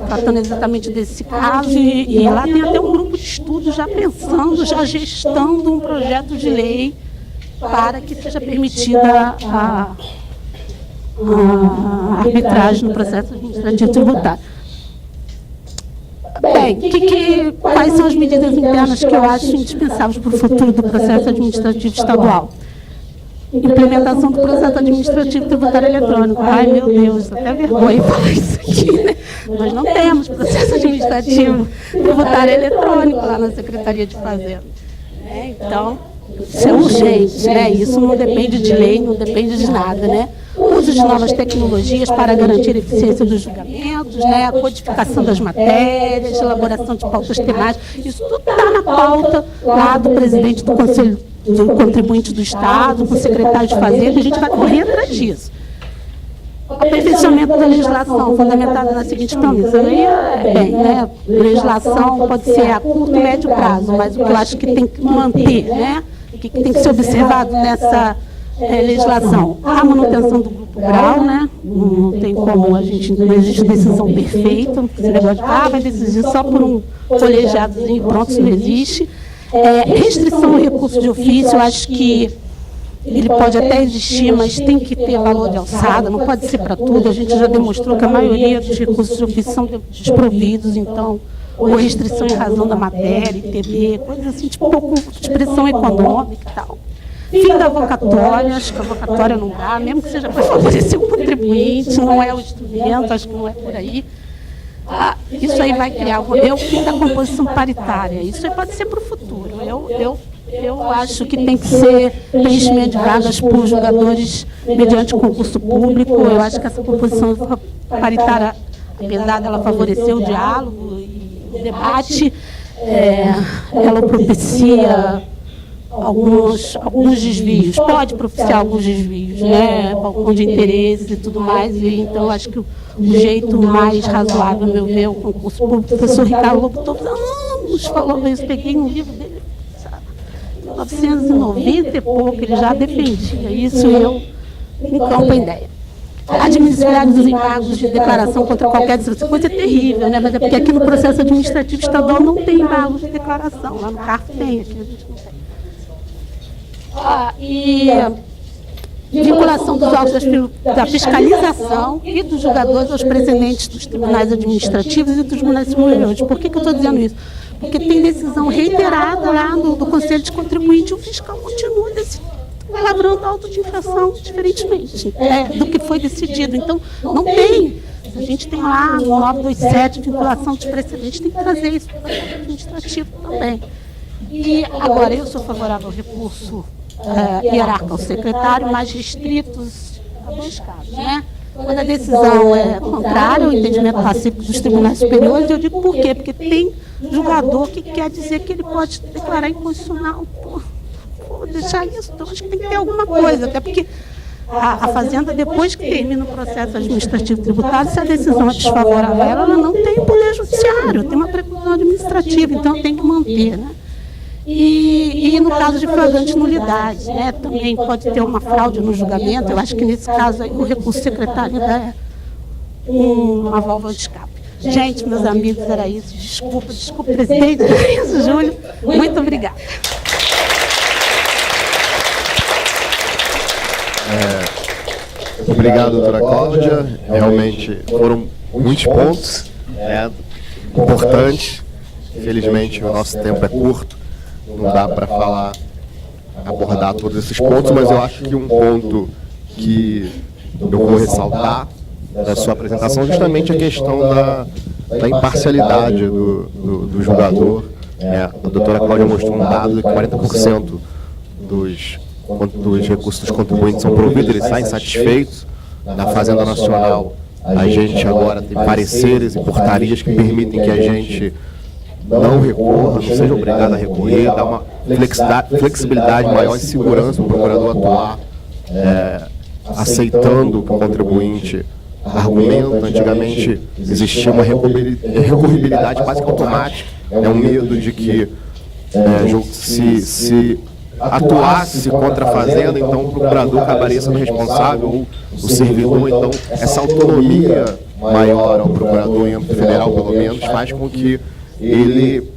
tratando exatamente desse caso, e lá tem até um grupo de estudo já pensando, já gestando um projeto de lei para que seja permitida a arbitragem no processo administrativo tributário. Bem, quais são as medidas internas que eu acho indispensáveis para o futuro do processo administrativo estadual? Implementação do processo administrativo tributário eletrônico. Ai, meu Deus, até vergonha falar isso aqui, né? Nós não temos processo administrativo tributário eletrônico lá na Secretaria de Fazenda. Então, isso é urgente, né? Isso não depende de lei, não depende de nada, né? Uso de novas tecnologias para garantir a eficiência dos julgamentos, né? A codificação das matérias, elaboração de pautas temáticas, isso tudo está na pauta lá do presidente do Conselho do Contribuinte do Estado, com o secretário de Fazenda, e a gente vai correr atrás disso. Aperfeiçoamento da legislação, fundamentada na seguinte premissa. Né? Legislação pode ser a curto e médio prazo, mas o que eu acho que tem que manter, né? O que tem que ser observado nessa legislação? A manutenção do grupo grau, né? Não tem como não existe decisão perfeita, esse negócio de vai decidir só por um colegiadozinho, pronto, isso não existe. Restrição ao recurso de ofício, eu acho que ele pode até existir, mas tem que ter valor de alçada, não pode ser para tudo. A gente já demonstrou que a maioria dos recursos de ofício são desprovidos, então, ou restrição em razão da matéria, ITB, coisas assim, de pouco de pressão econômica e tal. Fim da avocatória, acho que a avocatória não dá, mesmo que seja para favorecer o contribuinte, não é o instrumento, acho que não é por aí. Isso aí vai criar o fim da composição paritária. Isso aí pode ser para o futuro. Eu acho que tem que ser preenchimento de vagas por julgadores mediante concurso público. Eu acho que essa composição paritária, apesar dela favorecer o diálogo e o debate, ela propicia alguns desvios, pode propiciar alguns desvios, né? Balcão de interesse e tudo mais, e então acho que o jeito mais razoável, a meu ver, é o concurso público. O professor Ricardo Lobo nos falou isso, peguei um livro dele, sabe, 1990 e pouco, ele já defendia isso, e eu encampo a ideia. administrar os embargos de declaração contra qualquer coisa terrível, né? Mas é porque aqui no processo administrativo estadual não tem embargos de declaração, lá no CARF tem, aqui a gente não tem. E vinculação dos órgãos da fiscalização e dos julgadores aos presidentes dos tribunais administrativos e dos tribunais superiores. Por que eu estou dizendo isso? Porque tem decisão reiterada lá do Conselho de Contribuinte e o fiscal continua lavrando auto de infração diferentemente do que foi decidido. Então, não tem. Se a gente tem lá no 927 vinculação dos precedentes, tem que trazer isso para o processo administrativo também. E agora, eu sou favorável ao recurso hierárquico ao secretário, mais restritos a 2 casos, né? Quando a decisão é contrária ao entendimento pacífico dos tribunais superiores, eu digo por quê? Porque tem julgador que quer dizer que ele pode declarar inconstitucional por deixar isso. Então, acho que tem que ter alguma coisa, até porque a Fazenda, depois que termina o processo administrativo tributário, se a decisão é desfavorável a ela, ela não tem poder judiciário, tem uma preclusão administrativa, então tem que manter, né? E no caso de flagrante nulidade, né, também pode ter uma fraude no julgamento. Eu acho que nesse caso aí, o recurso secretário é uma válvula de escape. Gente, meus amigos, era isso. Desculpa, presidente. É isso, Júlio. Muito obrigada. Obrigado, doutora Cláudia. Realmente foram muitos pontos importantes. Infelizmente, o nosso tempo é curto. Não dá para abordar todos esses pontos, mas eu acho que um ponto que eu vou ressaltar da sua apresentação é justamente a questão da imparcialidade do julgador. A doutora Cláudia mostrou um dado de que 40% dos recursos dos contribuintes são providos, eles saem satisfeitos. Na Fazenda Nacional, a gente agora tem pareceres e portarias que permitem que a gente não recorra, não seja obrigado a recorrer, dá uma flexibilidade maior e segurança para o procurador atuar, aceitando o que o contribuinte argumenta. Antigamente existia uma recorribilidade quase que automática, um medo de que se atuasse contra a Fazenda, então o procurador acabaria sendo responsável, ou o servidor. Então, essa autonomia maior ao procurador em âmbito federal, pelo menos, faz com que ele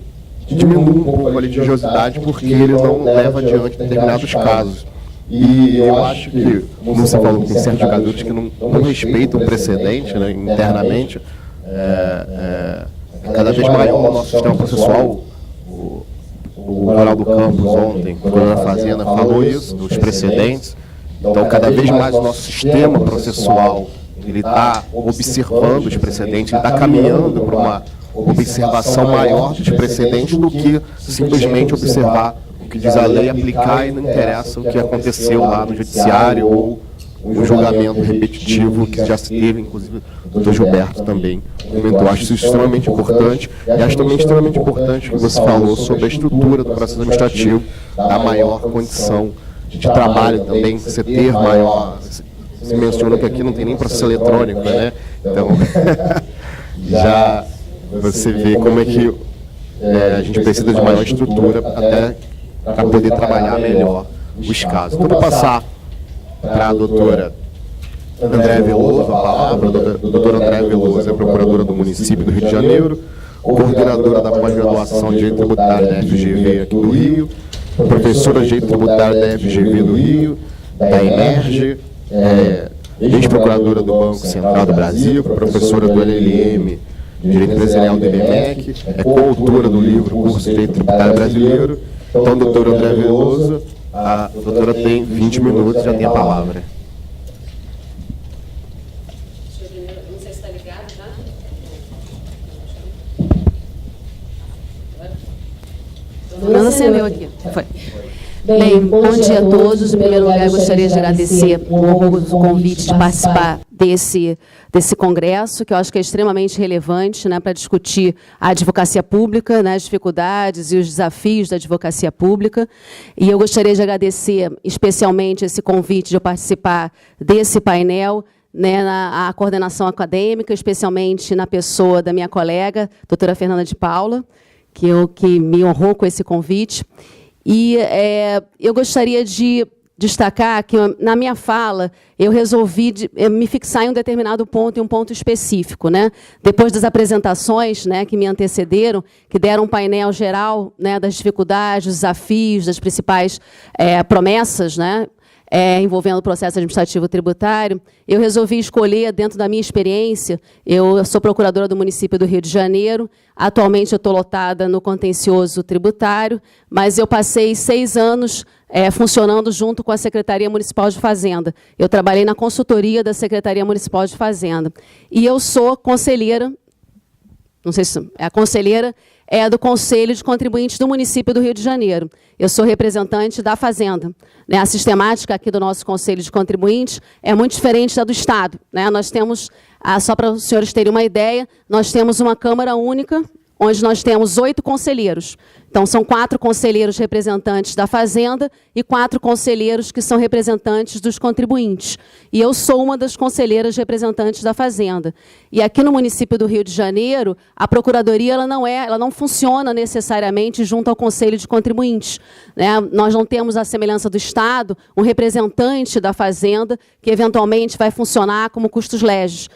diminua um pouco a litigiosidade, porque ele não leva adiante determinados casos. E eu acho que, como você falou, tem certos jogadores que não respeitam o precedente, né, internamente. Cada vez maior o nosso sistema processual. O Ronaldo Campos, ontem, na Fazenda, falou isso, dos precedentes. Então, cada vez mais o nosso sistema processual ele está observando os precedentes, ele está caminhando para uma observação maior dos precedentes do que simplesmente observar o que diz a lei, aplicar, e não interessa o que aconteceu lá no judiciário ou um julgamento repetitivo que já se teve, inclusive o doutor Gilberto também comentou. Acho isso extremamente importante, e acho também extremamente importante o que você falou sobre a estrutura do processo administrativo, da maior condição de trabalho também, você ter maior... Você mencionou que aqui não tem nem processo eletrônico, né? Então, já você vê como é que a gente precisa de maior estrutura até para poder trabalhar melhor os casos. Então, vou passar para a doutora Andréa Veloso a palavra. A doutora Andréa Veloso é procuradora do município do Rio de Janeiro, coordenadora da pós-graduação de Direito Tributário da FGV aqui do Rio, professora de Direito Tributário da FGV do Rio, da EMERGE, ex-procuradora do Banco Central do Brasil, professora do LLM de Direito Empresarial do IBMEC, é coautora do livro Curso de Direito Tributário Brasileiro. Então, doutora Andréa Veloso, a doutora tem 20 minutos, já tem a palavra. Não sei se está ligado já. Não acendeu aqui. Foi. Bem, bom dia a todos. Em primeiro lugar, eu gostaria de agradecer o convite de participar desse congresso, que eu acho que é extremamente relevante, né, para discutir a advocacia pública, né, as dificuldades e os desafios da advocacia pública. E eu gostaria de agradecer especialmente esse convite de eu participar desse painel, né, a coordenação acadêmica, especialmente na pessoa da minha colega, doutora Fernanda de Paula, que me honrou com esse convite. E eu gostaria de destacar que, na minha fala, eu resolvi me fixar em um determinado ponto, em um ponto específico, né? Depois das apresentações, né, que me antecederam, que deram um painel geral, né, das dificuldades, dos desafios, das principais promessas, né, envolvendo o processo administrativo tributário, eu resolvi escolher, dentro da minha experiência, eu sou procuradora do município do Rio de Janeiro, atualmente eu estou lotada no contencioso tributário, mas eu passei 6 anos funcionando junto com a Secretaria Municipal de Fazenda. Eu trabalhei na consultoria da Secretaria Municipal de Fazenda. E eu sou conselheira, não sei se é a conselheira, do Conselho de Contribuintes do município do Rio de Janeiro. Eu sou representante da Fazenda. Né? A sistemática aqui do nosso Conselho de Contribuintes é muito diferente da do Estado. Né? Nós temos, só para os senhores terem uma ideia, nós temos uma Câmara única, onde nós temos 8 conselheiros. Então, são 4 conselheiros representantes da Fazenda e 4 conselheiros que são representantes dos contribuintes. E eu sou uma das conselheiras representantes da Fazenda. E aqui no município do Rio de Janeiro, a Procuradoria ela não funciona necessariamente junto ao Conselho de Contribuintes. Né? Nós não temos, à semelhança do Estado, um representante da Fazenda que, eventualmente, vai funcionar como custos legis.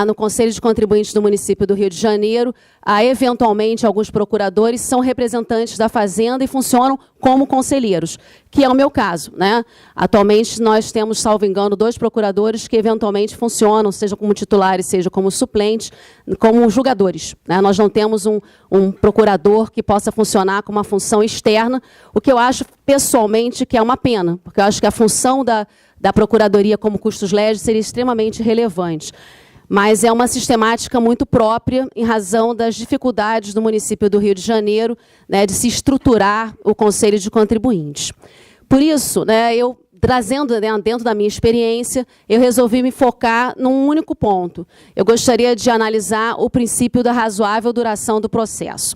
No Conselho de Contribuintes do município do Rio de Janeiro, eventualmente, alguns procuradores são representantes da Fazenda e funcionam como conselheiros, que é o meu caso. Né? Atualmente, nós temos, salvo engano, 2 procuradores que, eventualmente, funcionam, seja como titulares, seja como suplentes, como julgadores. Né? Nós não temos um procurador que possa funcionar com uma função externa, o que eu acho, pessoalmente, que é uma pena, porque eu acho que a função da Procuradoria como custos legis seria extremamente relevante. Mas é uma sistemática muito própria em razão das dificuldades do município do Rio de Janeiro, né, de se estruturar o Conselho de Contribuintes. Por isso, né, eu, trazendo, né, dentro da minha experiência, eu resolvi me focar num único ponto. Eu gostaria de analisar o princípio da razoável duração do processo.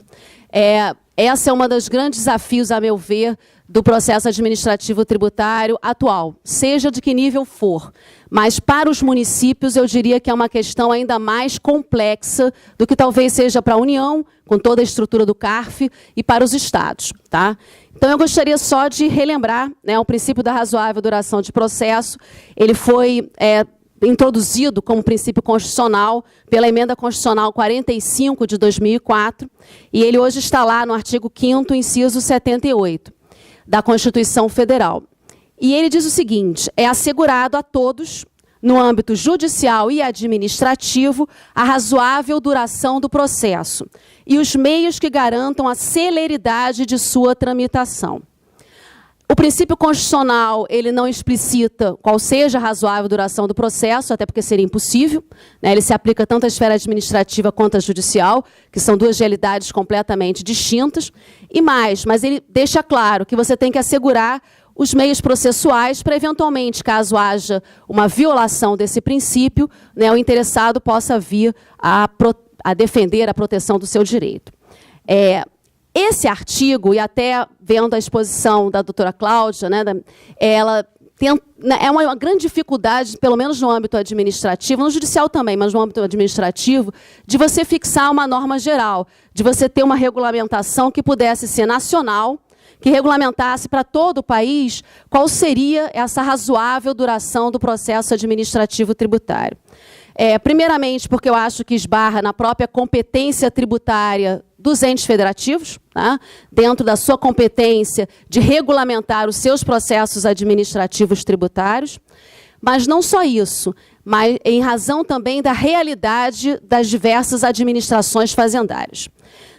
Essa é uma dos grandes desafios, a meu ver, do processo administrativo tributário atual, seja de que nível for. Mas, para os municípios, eu diria que é uma questão ainda mais complexa do que talvez seja para a União, com toda a estrutura do CARF, e para os estados. Tá? Então, eu gostaria só de relembrar, né, o princípio da razoável duração de processo. Ele foi introduzido como princípio constitucional pela Emenda Constitucional 45 de 2004, e ele hoje está lá no artigo 5º, inciso 78, da Constituição Federal. E ele diz o seguinte: é assegurado a todos, no âmbito judicial e administrativo, a razoável duração do processo e os meios que garantam a celeridade de sua tramitação. O princípio constitucional, ele não explicita qual seja a razoável duração do processo, até porque seria impossível. Né? Ele se aplica tanto à esfera administrativa quanto à judicial, que são 2 realidades completamente distintas. E mais, mas ele deixa claro que você tem que assegurar os meios processuais para, eventualmente, caso haja uma violação desse princípio, né, o interessado possa vir a defender a proteção do seu direito. Esse artigo, e até vendo a exposição da doutora Cláudia, né, ela é uma grande dificuldade, pelo menos no âmbito administrativo, no judicial também, mas no âmbito administrativo, de você fixar uma norma geral, de você ter uma regulamentação que pudesse ser nacional, que regulamentasse para todo o país qual seria essa razoável duração do processo administrativo tributário. Primeiramente, porque eu acho que esbarra na própria competência tributária dos entes federativos, tá? Dentro da sua competência de regulamentar os seus processos administrativos tributários, mas não só isso, mas em razão também da realidade das diversas administrações fazendárias.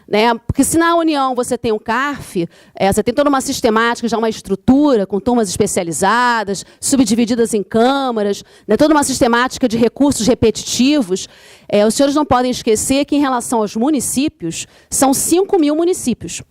Né? Porque se na União você tem o CARF, você tem toda uma sistemática, já uma estrutura, com turmas especializadas, subdivididas em câmaras, né? Toda uma sistemática de recursos repetitivos, os senhores não podem esquecer que, em relação aos municípios, são 5.000 municípios,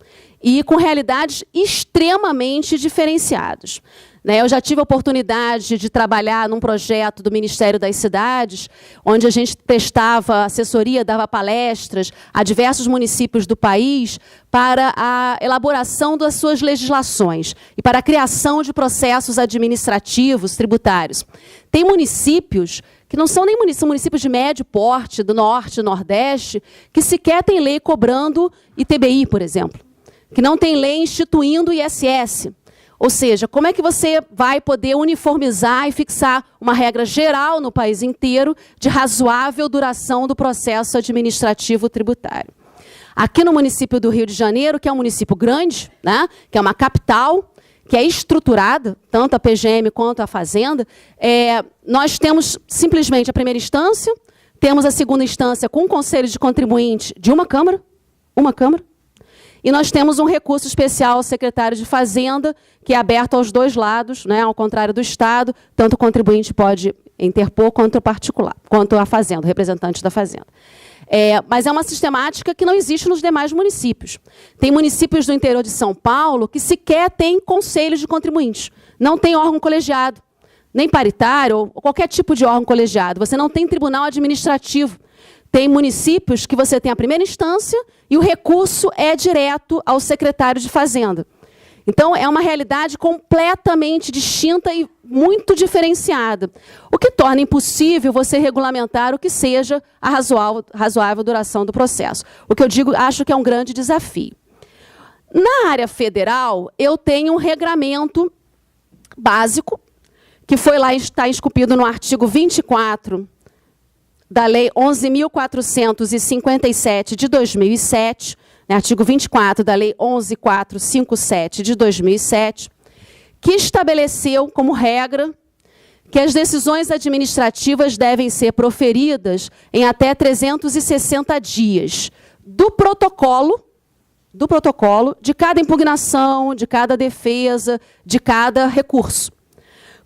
e com realidades extremamente diferenciadas. Eu já tive a oportunidade de trabalhar num projeto do Ministério das Cidades, onde a gente prestava assessoria, dava palestras a diversos municípios do país para a elaboração das suas legislações e para a criação de processos administrativos tributários. Tem municípios que não são nem municípios, são municípios de médio porte, do Norte e Nordeste, que sequer têm lei cobrando ITBI, por exemplo, que não tem lei instituindo ISS. Ou seja, como é que você vai poder uniformizar e fixar uma regra geral no país inteiro de razoável duração do processo administrativo tributário? Aqui no município do Rio de Janeiro, que é um município grande, né, que é uma capital, que é estruturada, tanto a PGM quanto a Fazenda, nós temos simplesmente a primeira instância, temos a segunda instância com o conselho de contribuinte de uma Câmara, e nós temos um recurso especial ao secretário de Fazenda, que é aberto aos dois lados, né, ao contrário do Estado, tanto o contribuinte pode interpor quanto o particular, quanto a Fazenda, o representante da Fazenda. Mas é uma sistemática que não existe nos demais municípios. Tem municípios do interior de São Paulo que sequer têm conselhos de contribuintes, não tem órgão colegiado, nem paritário, ou qualquer tipo de órgão colegiado. Você não tem tribunal administrativo. Tem municípios que você tem a primeira instância e o recurso é direto ao secretário de Fazenda. Então, é uma realidade completamente distinta e muito diferenciada, o que torna impossível você regulamentar o que seja a razoável duração do processo. O que eu digo, acho que é um grande desafio. Na área federal, eu tenho um regramento básico, que foi lá, está esculpido no artigo 24 da Lei 11.457 de 2007, artigo 24 da Lei 11.457 de 2007, que estabeleceu como regra que as decisões administrativas devem ser proferidas em até 360 dias do protocolo de cada impugnação, de cada defesa, de cada recurso.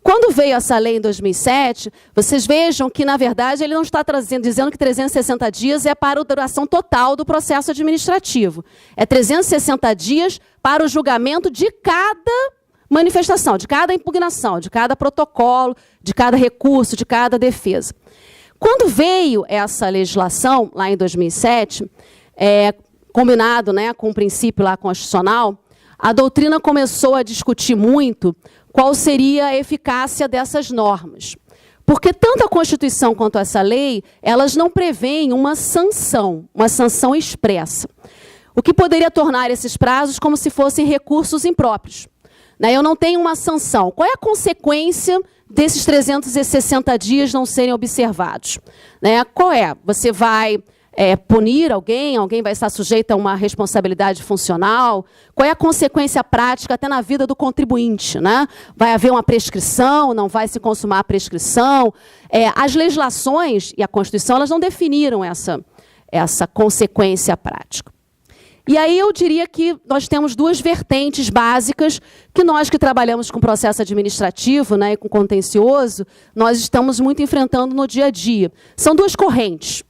Quando veio essa lei em 2007, vocês vejam que, na verdade, ele não está dizendo que 360 dias é para a duração total do processo administrativo. É 360 dias para o julgamento de cada manifestação, de cada impugnação, de cada protocolo, de cada recurso, de cada defesa. Quando veio essa legislação, lá em 2007, combinado, né, com o princípio lá constitucional, a doutrina começou a discutir muito qual seria a eficácia dessas normas. Porque tanto a Constituição quanto essa lei, elas não prevêem uma sanção expressa. O que poderia tornar esses prazos como se fossem recursos impróprios. Eu não tenho uma sanção. Qual é a consequência desses 360 dias não serem observados? Qual é? Você vai punir alguém vai estar sujeito a uma responsabilidade funcional? Qual é a consequência prática até na vida do contribuinte? Vai haver uma prescrição, não vai se consumar a prescrição? As legislações e a Constituição, elas não definiram essa consequência prática. E aí eu diria que nós temos duas vertentes básicas que nós que trabalhamos com processo administrativo, e com contencioso, nós estamos muito enfrentando no dia a dia. São duas correntes.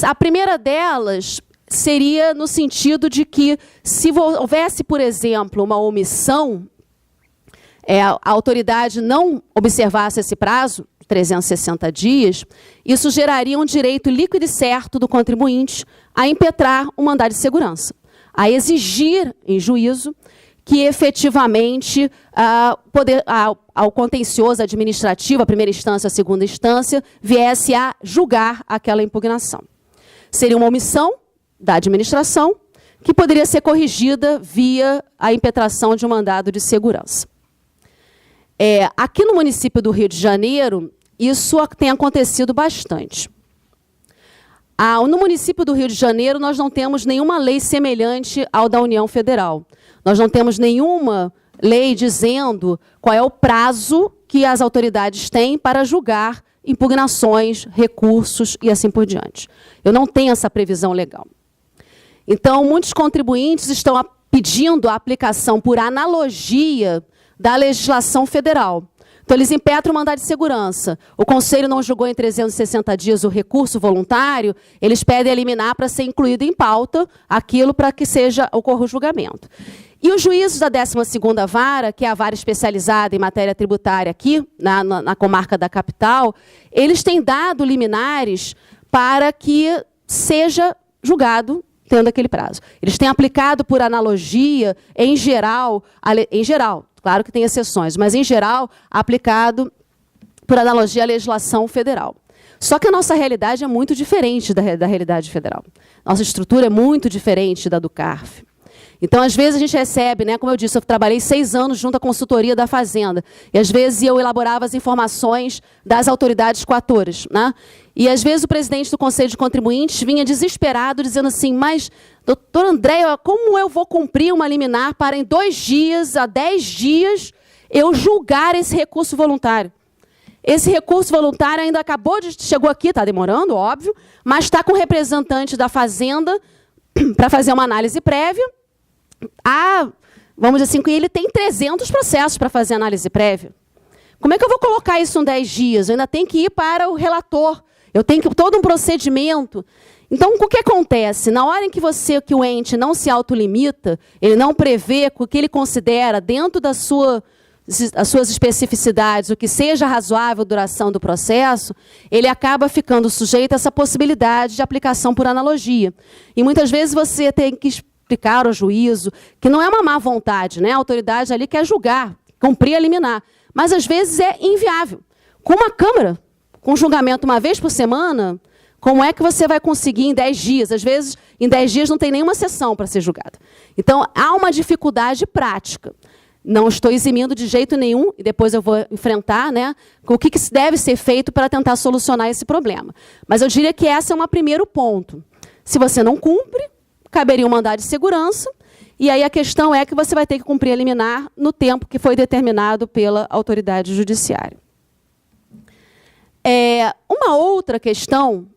A primeira delas seria no sentido de que, se houvesse, por exemplo, uma omissão, a autoridade não observasse esse prazo, 360 dias, isso geraria um direito líquido e certo do contribuinte a impetrar um mandado de segurança, a exigir em juízo que efetivamente ao contencioso administrativo, a primeira instância, a segunda instância, viesse a julgar aquela impugnação. Seria uma omissão da administração que poderia ser corrigida via a impetração de um mandado de segurança. Aqui no município do Rio de Janeiro, isso tem acontecido bastante. No município do Rio de Janeiro, nós não temos nenhuma lei semelhante ao da União Federal. Nós não temos nenhuma lei dizendo qual é o prazo que as autoridades têm para julgar impugnações, recursos e assim por diante. Eu não tenho essa previsão legal. Então, muitos contribuintes estão pedindo a aplicação por analogia da legislação federal. Então, eles impetram o mandado de segurança. O Conselho não julgou em 360 dias o recurso voluntário, eles pedem a liminar para ser incluído em pauta aquilo para que ocorra o julgamento. E os juízes da 12ª Vara, que é a vara especializada em matéria tributária aqui, na comarca da capital, eles têm dado liminares para que seja julgado tendo aquele prazo. Eles têm aplicado por analogia, em geral, claro que tem exceções, mas em geral, aplicado por analogia à legislação federal. Só que a nossa realidade é muito diferente da realidade federal. Nossa estrutura é muito diferente da do CARF. Então, às vezes, a gente recebe, né, como eu disse, eu trabalhei 6 anos junto à consultoria da Fazenda, e às vezes eu elaborava as informações das autoridades coatoras, né? E às vezes o presidente do Conselho de Contribuintes vinha desesperado, dizendo assim, mas, doutor André, como eu vou cumprir uma liminar para em 2 dias, a 10 dias, eu julgar esse recurso voluntário? Esse recurso voluntário ainda chegou aqui, está demorando, óbvio, mas está com o representante da Fazenda para fazer uma análise prévia. Vamos dizer assim, que ele tem 300 processos para fazer análise prévia. Como é que eu vou colocar isso em 10 dias? Eu ainda tenho que ir para o relator. Eu tenho todo um procedimento. Então, o que acontece? Na hora em que o ente não se autolimita, ele não prevê o que ele considera dentro das suas especificidades, o que seja razoável a duração do processo, ele acaba ficando sujeito a essa possibilidade de aplicação por analogia. E muitas vezes você tem que explicar ao juízo que não é uma má vontade, né? A autoridade ali quer julgar, cumprir a liminar, mas às vezes é inviável. Com uma Câmara, com julgamento uma vez por semana, como é que você vai conseguir em 10 dias? Às vezes, em 10 dias não tem nenhuma sessão para ser julgada. Então, há uma dificuldade prática. Não estou eximindo de jeito nenhum, e depois eu vou enfrentar, né, o que deve ser feito para tentar solucionar esse problema. Mas eu diria que esse é um primeiro ponto. Se você não cumpre, caberia um mandado de segurança, e aí a questão é que você vai ter que cumprir a liminar no tempo que foi determinado pela autoridade judiciária. Uma outra questão,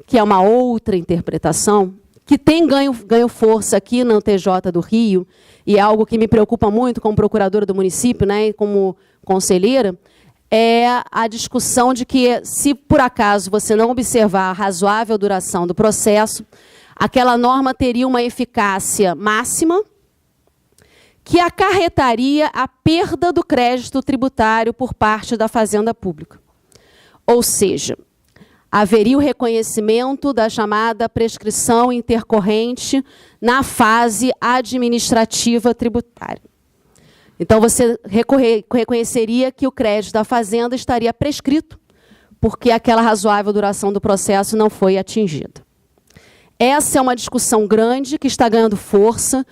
que é uma outra interpretação, que tem ganho força aqui no TJ do Rio, e é algo que me preocupa muito como procuradora do município, né, e como conselheira, é a discussão de que, se por acaso você não observar a razoável duração do processo, aquela norma teria uma eficácia máxima, que acarretaria a perda do crédito tributário por parte da Fazenda Pública. Ou seja, haveria o reconhecimento da chamada prescrição intercorrente na fase administrativa tributária. Então, você reconheceria que o crédito da Fazenda estaria prescrito, porque aquela razoável duração do processo não foi atingida. Essa é uma discussão grande que está ganhando força.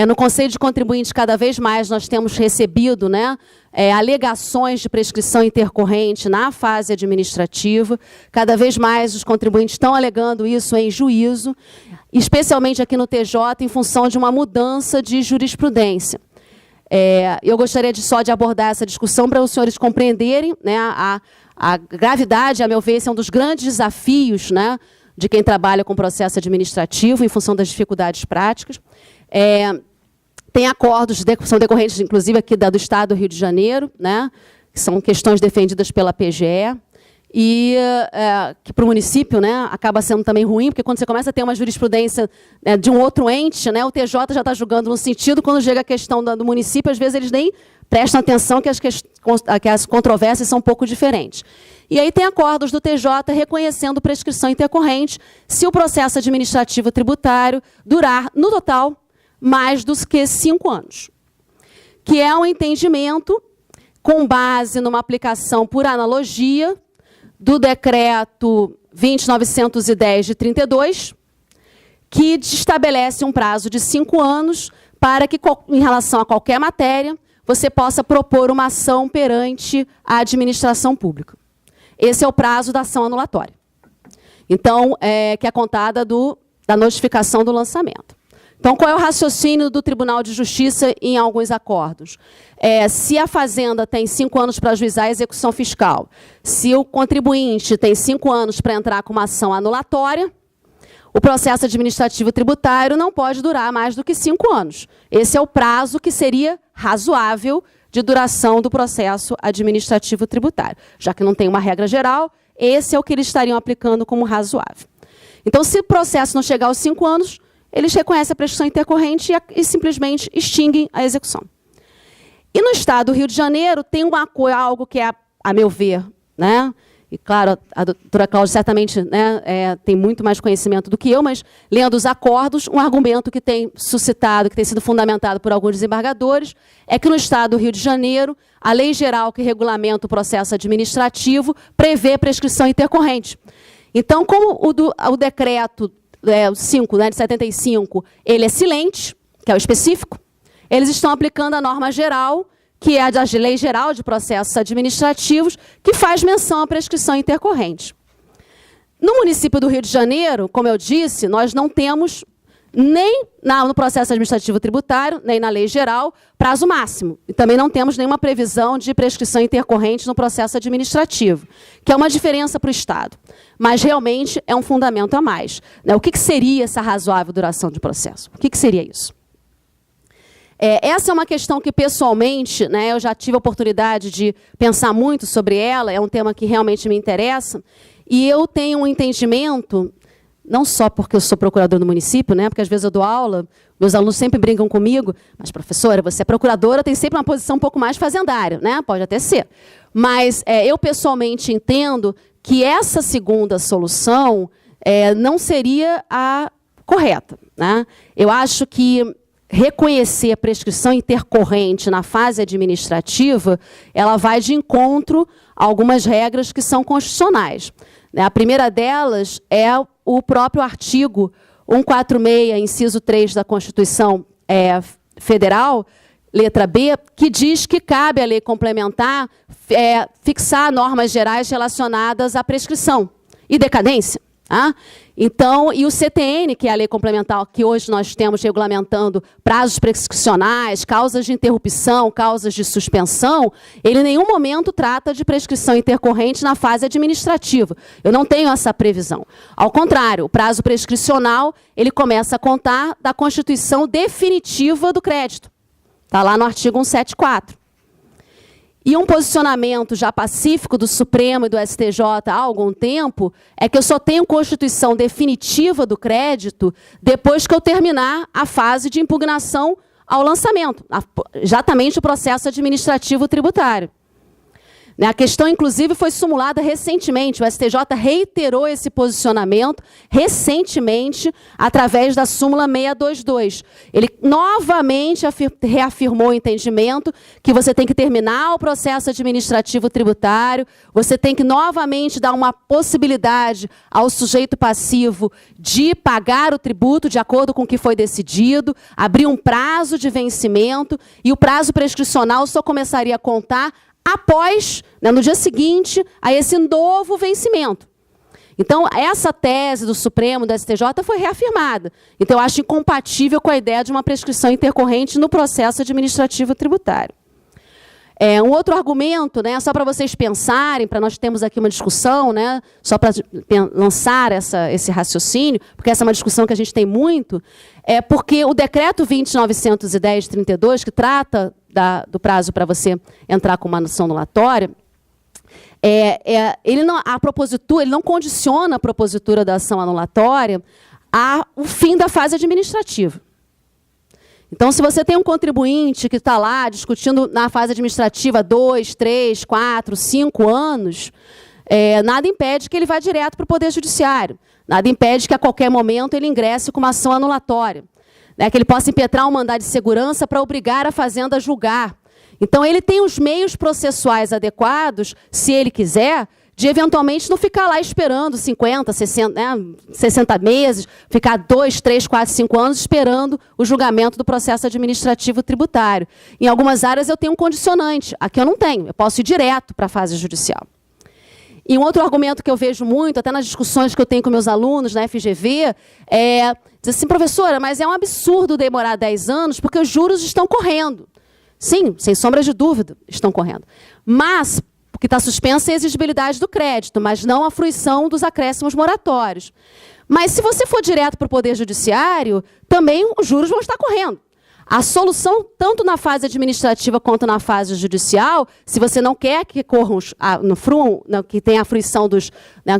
No Conselho de Contribuintes, cada vez mais, nós temos recebido, né, alegações de prescrição intercorrente na fase administrativa. Cada vez mais os contribuintes estão alegando isso em juízo, especialmente aqui no TJ, em função de uma mudança de jurisprudência. Eu gostaria só de abordar essa discussão para os senhores compreenderem, né, a gravidade, a meu ver, esse é um dos grandes desafios, né, de quem trabalha com processo administrativo, em função das dificuldades práticas. Tem acordos que são decorrentes, inclusive, aqui do Estado do Rio de Janeiro, né, que são questões defendidas pela PGE, e que para o município, né, acaba sendo também ruim, porque quando você começa a ter uma jurisprudência, né, de um outro ente, né, o TJ já está julgando no sentido, quando chega a questão do município, às vezes eles nem prestam atenção que as controvérsias são um pouco diferentes. E aí tem acordos do TJ reconhecendo prescrição intercorrente se o processo administrativo tributário durar, no total, mais do que 5 anos. Que é um entendimento com base numa aplicação por analogia do decreto 20.910 de 32, que estabelece um prazo de 5 anos para que, em relação a qualquer matéria, você possa propor uma ação perante a administração pública. Esse é o prazo da ação anulatória. Então, que é contada da notificação do lançamento. Então, qual é o raciocínio do Tribunal de Justiça em alguns acordos? Se a Fazenda tem 5 anos para ajuizar a execução fiscal, se o contribuinte tem 5 anos para entrar com uma ação anulatória, o processo administrativo tributário não pode durar mais do que 5 anos. Esse é o prazo que seria razoável de duração do processo administrativo tributário. Já que não tem uma regra geral, esse é o que eles estariam aplicando como razoável. Então, se o processo não chegar aos 5 anos, eles reconhecem a prescrição intercorrente e simplesmente extinguem a execução. E no Estado do Rio de Janeiro, tem algo que é, a meu ver, né? E, claro, a doutora Cláudia certamente, né, tem muito mais conhecimento do que eu, mas, lendo os acordos, um argumento que tem suscitado, que tem sido fundamentado por alguns desembargadores, é que no Estado do Rio de Janeiro, a lei geral que regulamenta o processo administrativo prevê prescrição intercorrente. Então, como o decreto 5, né, de 75, ele é silente, que é o específico, eles estão aplicando a norma geral, que é a da Lei Geral de Processos Administrativos, que faz menção à prescrição intercorrente. No município do Rio de Janeiro, como eu disse, nós não temos nem no processo administrativo tributário, nem na lei geral, prazo máximo. E também não temos nenhuma previsão de prescrição intercorrente no processo administrativo, que é uma diferença para o Estado. Mas, realmente, é um fundamento a mais. O que seria essa razoável duração de processo? O que seria isso? Essa é uma questão que, pessoalmente, eu já tive a oportunidade de pensar muito sobre ela, é um tema que realmente me interessa, e eu tenho um entendimento, não só porque eu sou procuradora do município, porque às vezes eu dou aula, meus alunos sempre brincam comigo, mas, professora, você é procuradora, tem sempre uma posição um pouco mais fazendária, pode até ser. Mas eu, pessoalmente, entendo que essa segunda solução não seria a correta. Eu acho que reconhecer a prescrição intercorrente na fase administrativa, ela vai de encontro a algumas regras que são constitucionais. A primeira delas é o próprio artigo 146, inciso 3 da Constituição Federal, letra B, que diz que cabe à lei complementar fixar normas gerais relacionadas à prescrição e decadência. Então, e o CTN, que é a lei complementar que hoje nós temos regulamentando prazos prescricionais, causas de interrupção, causas de suspensão, ele em nenhum momento trata de prescrição intercorrente na fase administrativa. Eu não tenho essa previsão. Ao contrário, o prazo prescricional, ele começa a contar da constituição definitiva do crédito. Está lá no artigo 174. E um posicionamento já pacífico do Supremo e do STJ há algum tempo é que eu só tenho constituição definitiva do crédito depois que eu terminar a fase de impugnação ao lançamento, exatamente o processo administrativo tributário. A questão, inclusive, foi sumulada recentemente. O STJ reiterou esse posicionamento recentemente através da súmula 622. Ele novamente reafirmou o entendimento que você tem que terminar o processo administrativo tributário, você tem que novamente dar uma possibilidade ao sujeito passivo de pagar o tributo de acordo com o que foi decidido, abrir um prazo de vencimento, e o prazo prescricional só começaria a contar após, no dia seguinte, a esse novo vencimento. Então, essa tese do Supremo, do STJ, foi reafirmada. Então, eu acho incompatível com a ideia de uma prescrição intercorrente no processo administrativo tributário. Um outro argumento, só para vocês pensarem, para nós termos aqui uma discussão, só para lançar esse raciocínio, porque essa é uma discussão que a gente tem muito, é porque o decreto 20.910/32, que trata do prazo para você entrar com uma ação anulatória, ele não condiciona a propositura da ação anulatória ao fim da fase administrativa. Então, se você tem um contribuinte que está lá discutindo na fase administrativa 2, 3, 4, 5 anos, nada impede que ele vá direto para o Poder Judiciário. Nada impede que, a qualquer momento, ele ingresse com uma ação anulatória. Que ele possa impetrar um mandado de segurança para obrigar a Fazenda a julgar. Então, ele tem os meios processuais adequados, se ele quiser, de eventualmente não ficar lá esperando 50, 60 meses, ficar 2, 3, 4, 5 anos esperando o julgamento do processo administrativo tributário. Em algumas áreas eu tenho um condicionante, aqui eu não tenho, eu posso ir direto para a fase judicial. E um outro argumento que eu vejo muito, até nas discussões que eu tenho com meus alunos na FGV, diz assim, professora, mas é um absurdo demorar 10 anos porque os juros estão correndo. Sim, sem sombra de dúvida, estão correndo. Mas, porque está suspensa a exigibilidade do crédito, mas não a fruição dos acréscimos moratórios. Mas, se você for direto para o Poder Judiciário, também os juros vão estar correndo. A solução, tanto na fase administrativa quanto na fase judicial, se você não quer que corram que tenha a fruição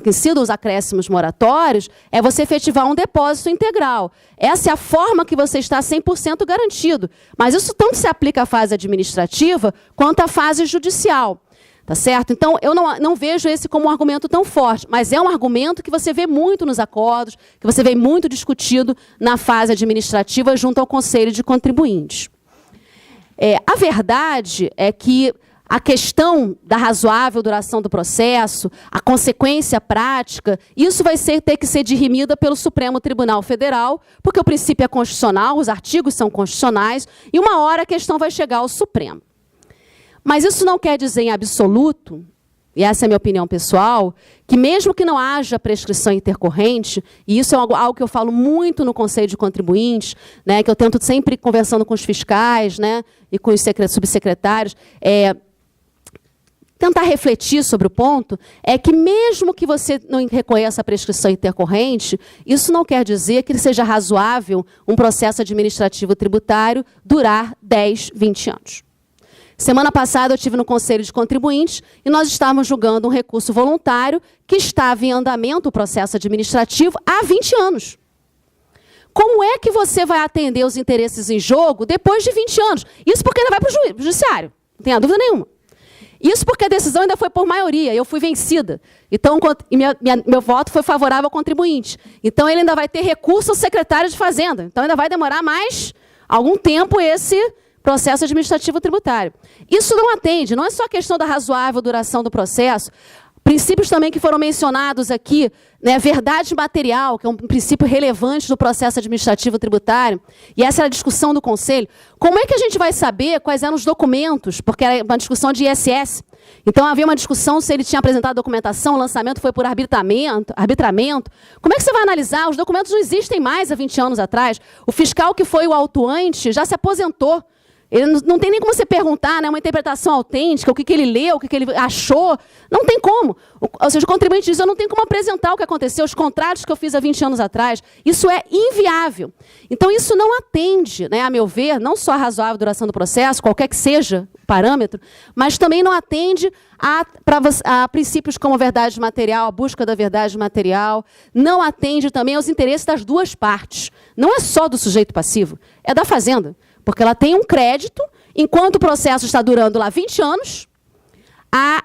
que incidam os acréscimos moratórios, é você efetivar um depósito integral. Essa é a forma que você está 100% garantido. Mas isso tanto se aplica à fase administrativa quanto à fase judicial. Tá certo? Então, eu não vejo esse como um argumento tão forte, mas é um argumento que você vê muito nos acordos, que você vê muito discutido na fase administrativa junto ao Conselho de Contribuintes. A verdade é que a questão da razoável duração do processo, a consequência prática, isso vai ter que ser dirimida pelo Supremo Tribunal Federal, porque o princípio é constitucional, os artigos são constitucionais, e uma hora a questão vai chegar ao Supremo. Mas isso não quer dizer em absoluto, e essa é a minha opinião pessoal, que mesmo que não haja prescrição intercorrente, e isso é algo que eu falo muito no Conselho de Contribuintes, né, que eu tento sempre conversando com os fiscais, né, e com os subsecretários, tentar refletir sobre o ponto, é que mesmo que você não reconheça a prescrição intercorrente, isso não quer dizer que seja razoável um processo administrativo tributário durar 10, 20 anos. Semana passada eu estive no Conselho de Contribuintes e nós estávamos julgando um recurso voluntário que estava em andamento, o processo administrativo, há 20 anos. Como é que você vai atender os interesses em jogo depois de 20 anos? Isso porque ainda vai para o judiciário, não tenha dúvida nenhuma. Isso porque a decisão ainda foi por maioria, eu fui vencida. Então, meu voto foi favorável ao contribuinte. Então, ele ainda vai ter recurso ao secretário de Fazenda. Então, ainda vai demorar mais algum tempo esse processo administrativo tributário. Isso não atende, não é só a questão da razoável duração do processo, princípios também que foram mencionados aqui, né, verdade material, que é um princípio relevante do processo administrativo tributário, e essa era a discussão do Conselho. Como é que a gente vai saber quais eram os documentos? Porque era uma discussão de ISS. Então, havia uma discussão se ele tinha apresentado documentação, o lançamento foi por arbitramento. Como é que você vai analisar? Os documentos não existem mais há 20 anos atrás. O fiscal que foi o autuante já se aposentou. Ele não tem nem como você perguntar, né, uma interpretação autêntica, o que ele leu, o que ele achou. Não tem como. Ou seja, o contribuinte diz, eu não tenho como apresentar o que aconteceu, os contratos que eu fiz há 20 anos atrás. Isso é inviável. Então, isso não atende, né, a meu ver, não só a razoável duração do processo, qualquer que seja o parâmetro, mas também não atende a princípios como a verdade material, a busca da verdade material, não atende também aos interesses das duas partes. Não é só do sujeito passivo, é da Fazenda. Porque ela tem um crédito, enquanto o processo está durando lá 20 anos,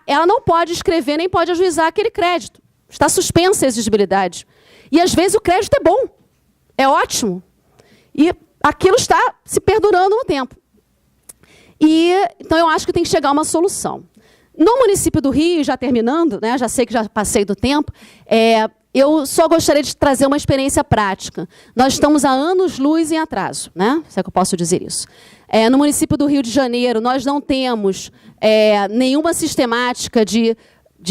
ela não pode escrever nem pode ajuizar aquele crédito. Está suspensa a exigibilidade. E, às vezes, o crédito é bom, é ótimo. E aquilo está se perdurando no tempo. Então, eu acho que tem que chegar a uma solução. No município do Rio, já terminando, né, já sei que já passei do tempo, eu só gostaria de trazer uma experiência prática. Nós estamos há anos-luz em atraso, né? Se é que eu posso dizer isso. No município do Rio de Janeiro, nós não temos nenhuma sistemática de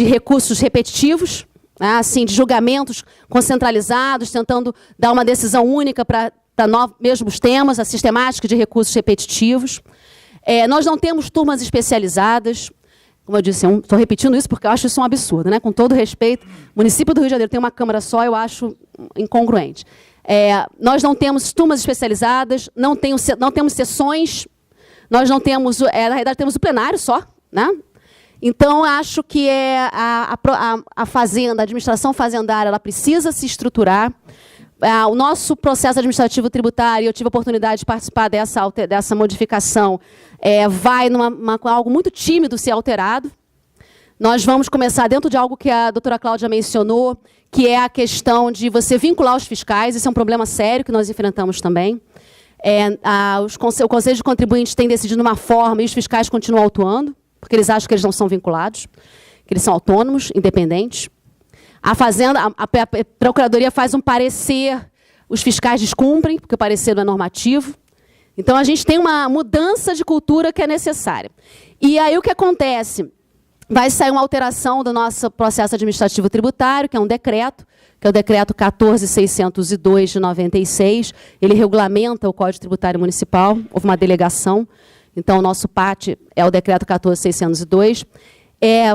recursos repetitivos, né? Assim, de julgamentos concentralizados, tentando dar uma decisão única para mesmos temas, a sistemática de recursos repetitivos. Nós não temos turmas especializadas. Como eu disse, estou repetindo isso porque eu acho isso um absurdo, né? Com todo respeito, o município do Rio de Janeiro tem uma Câmara só, eu acho incongruente. Nós não temos turmas especializadas, não temos sessões, nós não temos, na realidade, temos o plenário só, né? Então, acho que a Fazenda, a administração fazendária, ela precisa se estruturar. O nosso processo administrativo tributário, eu tive a oportunidade de participar dessa modificação, vai com algo muito tímido ser alterado. Nós vamos começar dentro de algo que a doutora Cláudia mencionou, que é a questão de você vincular os fiscais. Esse é um problema sério que nós enfrentamos também. O Conselho de Contribuintes tem decidido uma forma e os fiscais continuam autuando, porque eles acham que eles não são vinculados, que eles são autônomos, independentes. A Fazenda, a Procuradoria faz um parecer, os fiscais descumprem, porque o parecer não é normativo. Então, a gente tem uma mudança de cultura que é necessária. E aí, o que acontece? Vai sair uma alteração do nosso processo administrativo tributário, que é um decreto, que é o decreto 14.602 de 96. Ele regulamenta o Código Tributário Municipal, houve uma delegação. Então, o nosso PAT é o decreto 14.602.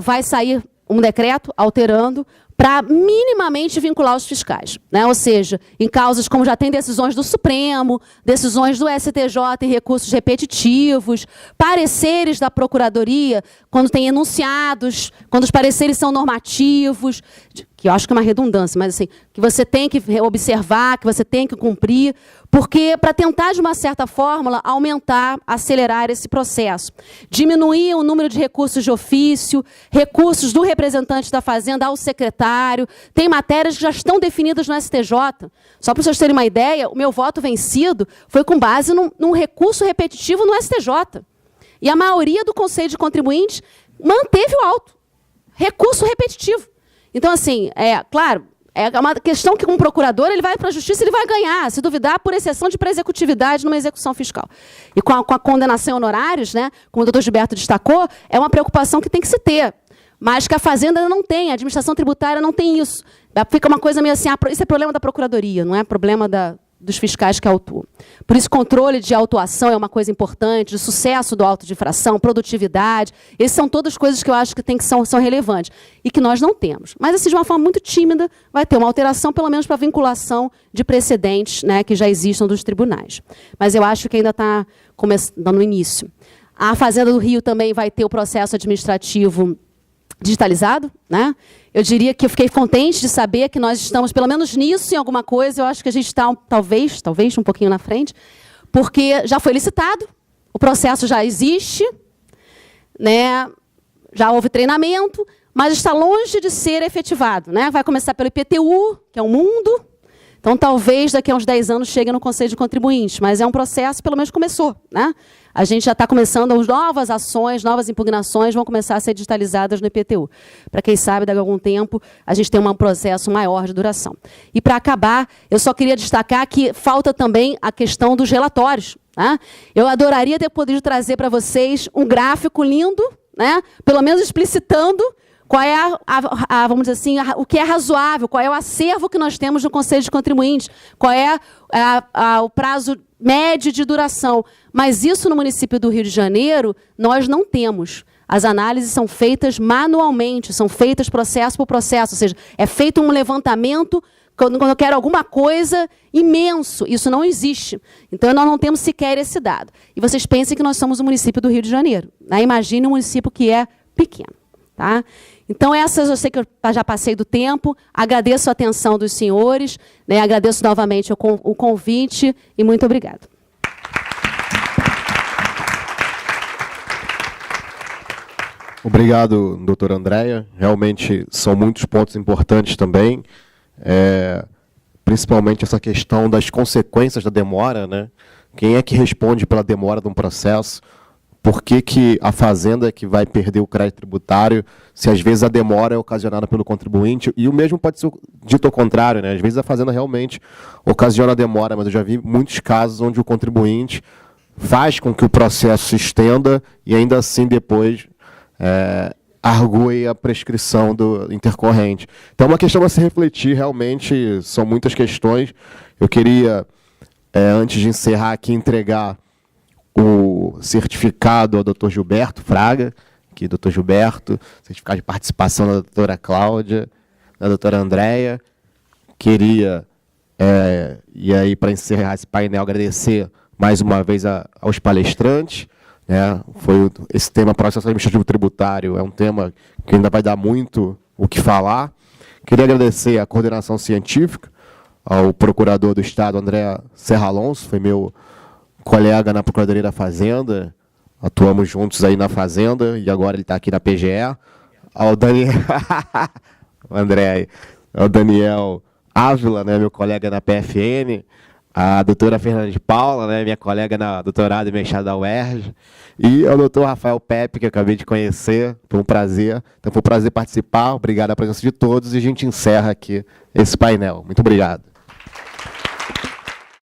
Vai sair um decreto alterando para minimamente vincular os fiscais, né? Ou seja, em causas como já tem decisões do Supremo, decisões do STJ em recursos repetitivos, pareceres da Procuradoria, quando tem enunciados, quando os pareceres são normativos, que eu acho que é uma redundância, mas assim, que você tem que observar, que você tem que cumprir, porque para tentar, de uma certa fórmula, aumentar, acelerar esse processo. Diminuir o número de recursos de ofício, recursos do representante da Fazenda ao secretário, tem matérias que já estão definidas no STJ. Só para vocês terem uma ideia, o meu voto vencido foi com base num recurso repetitivo no STJ. E a maioria do Conselho de Contribuintes manteve o auto. Recurso repetitivo. Então, assim, claro, é uma questão que, como procurador, ele vai para a justiça e ele vai ganhar, se duvidar, por exceção de pré-executividade numa execução fiscal. E com a condenação em honorários, né, como o doutor Gilberto destacou, é uma preocupação que tem que se ter, mas que a Fazenda não tem, a administração tributária não tem isso. Fica uma coisa meio assim, isso é problema da Procuradoria, não é problema dos fiscais que autuam. Por isso, controle de autuação é uma coisa importante, de sucesso do auto de infração, produtividade, essas são todas coisas que eu acho que são relevantes e que nós não temos. Mas, assim, de uma forma muito tímida, vai ter uma alteração, pelo menos para vinculação de precedentes, né, que já existam dos tribunais. Mas eu acho que ainda está no início. A Fazenda do Rio também vai ter o processo administrativo digitalizado, né? Eu diria que eu fiquei contente de saber que nós estamos, pelo menos nisso, em alguma coisa, eu acho que a gente está, talvez um pouquinho na frente, porque já foi licitado, o processo já existe, né? Já houve treinamento, mas está longe de ser efetivado, né? Vai começar pelo IPTU, que é um mundo, então talvez daqui a uns 10 anos chegue no Conselho de Contribuintes, mas é um processo, pelo menos começou, né? A gente já está começando, as novas ações, novas impugnações vão começar a ser digitalizadas no IPTU. Para quem sabe, daqui a algum tempo, a gente tem um processo maior de duração. E, para acabar, eu só queria destacar que falta também a questão dos relatórios, né? Eu adoraria ter podido trazer para vocês um gráfico lindo, né? Pelo menos explicitando qual é vamos dizer assim, o que é razoável, qual é o acervo que nós temos no Conselho de Contribuintes, qual é o prazo médio de duração. Mas isso no município do Rio de Janeiro, nós não temos. As análises são feitas manualmente, são feitas processo por processo, ou seja, é feito um levantamento quando eu quero alguma coisa imenso. Isso não existe. Então, nós não temos sequer esse dado. E vocês pensem que nós somos o município do Rio de Janeiro, né? Imagine um município que é pequeno. Tá? Então, essas eu sei que eu já passei do tempo, agradeço a atenção dos senhores, né? Agradeço novamente o convite e muito obrigado. Obrigado, doutora Andréia. Realmente são muitos pontos importantes também, principalmente essa questão das consequências da demora, né? Quem é que responde pela demora de um processo? Por que a Fazenda é que vai perder o crédito tributário, se às vezes a demora é ocasionada pelo contribuinte, e o mesmo pode ser dito ao contrário, né? Às vezes a Fazenda realmente ocasiona a demora, mas eu já vi muitos casos onde o contribuinte faz com que o processo se estenda e ainda assim depois argue a prescrição do intercorrente. Então é uma questão a se refletir, realmente são muitas questões. Eu queria, antes de encerrar aqui, entregar o certificado ao doutor Gilberto Fraga, aqui, doutor Gilberto, certificado de participação da doutora Cláudia, da doutora Andréia. Queria, e aí para encerrar esse painel, agradecer mais uma vez aos palestrantes, né? Esse tema processo administrativo tributário é um tema que ainda vai dar muito o que falar. Queria agradecer à coordenação científica, ao procurador do Estado, André Serra Alonso, foi meu colega na Procuradoria da Fazenda, atuamos juntos aí na Fazenda, e agora ele está aqui na PGE. Ao Daniel, André, ao Daniel Ávila, né, meu colega na PFN, a doutora Fernanda de Paula, né, minha colega na doutorado e mestrado da UERJ, e ao doutor Rafael Pepe, que eu acabei de conhecer, foi um prazer. Então foi um prazer participar, obrigado à presença de todos, e a gente encerra aqui esse painel. Muito obrigado.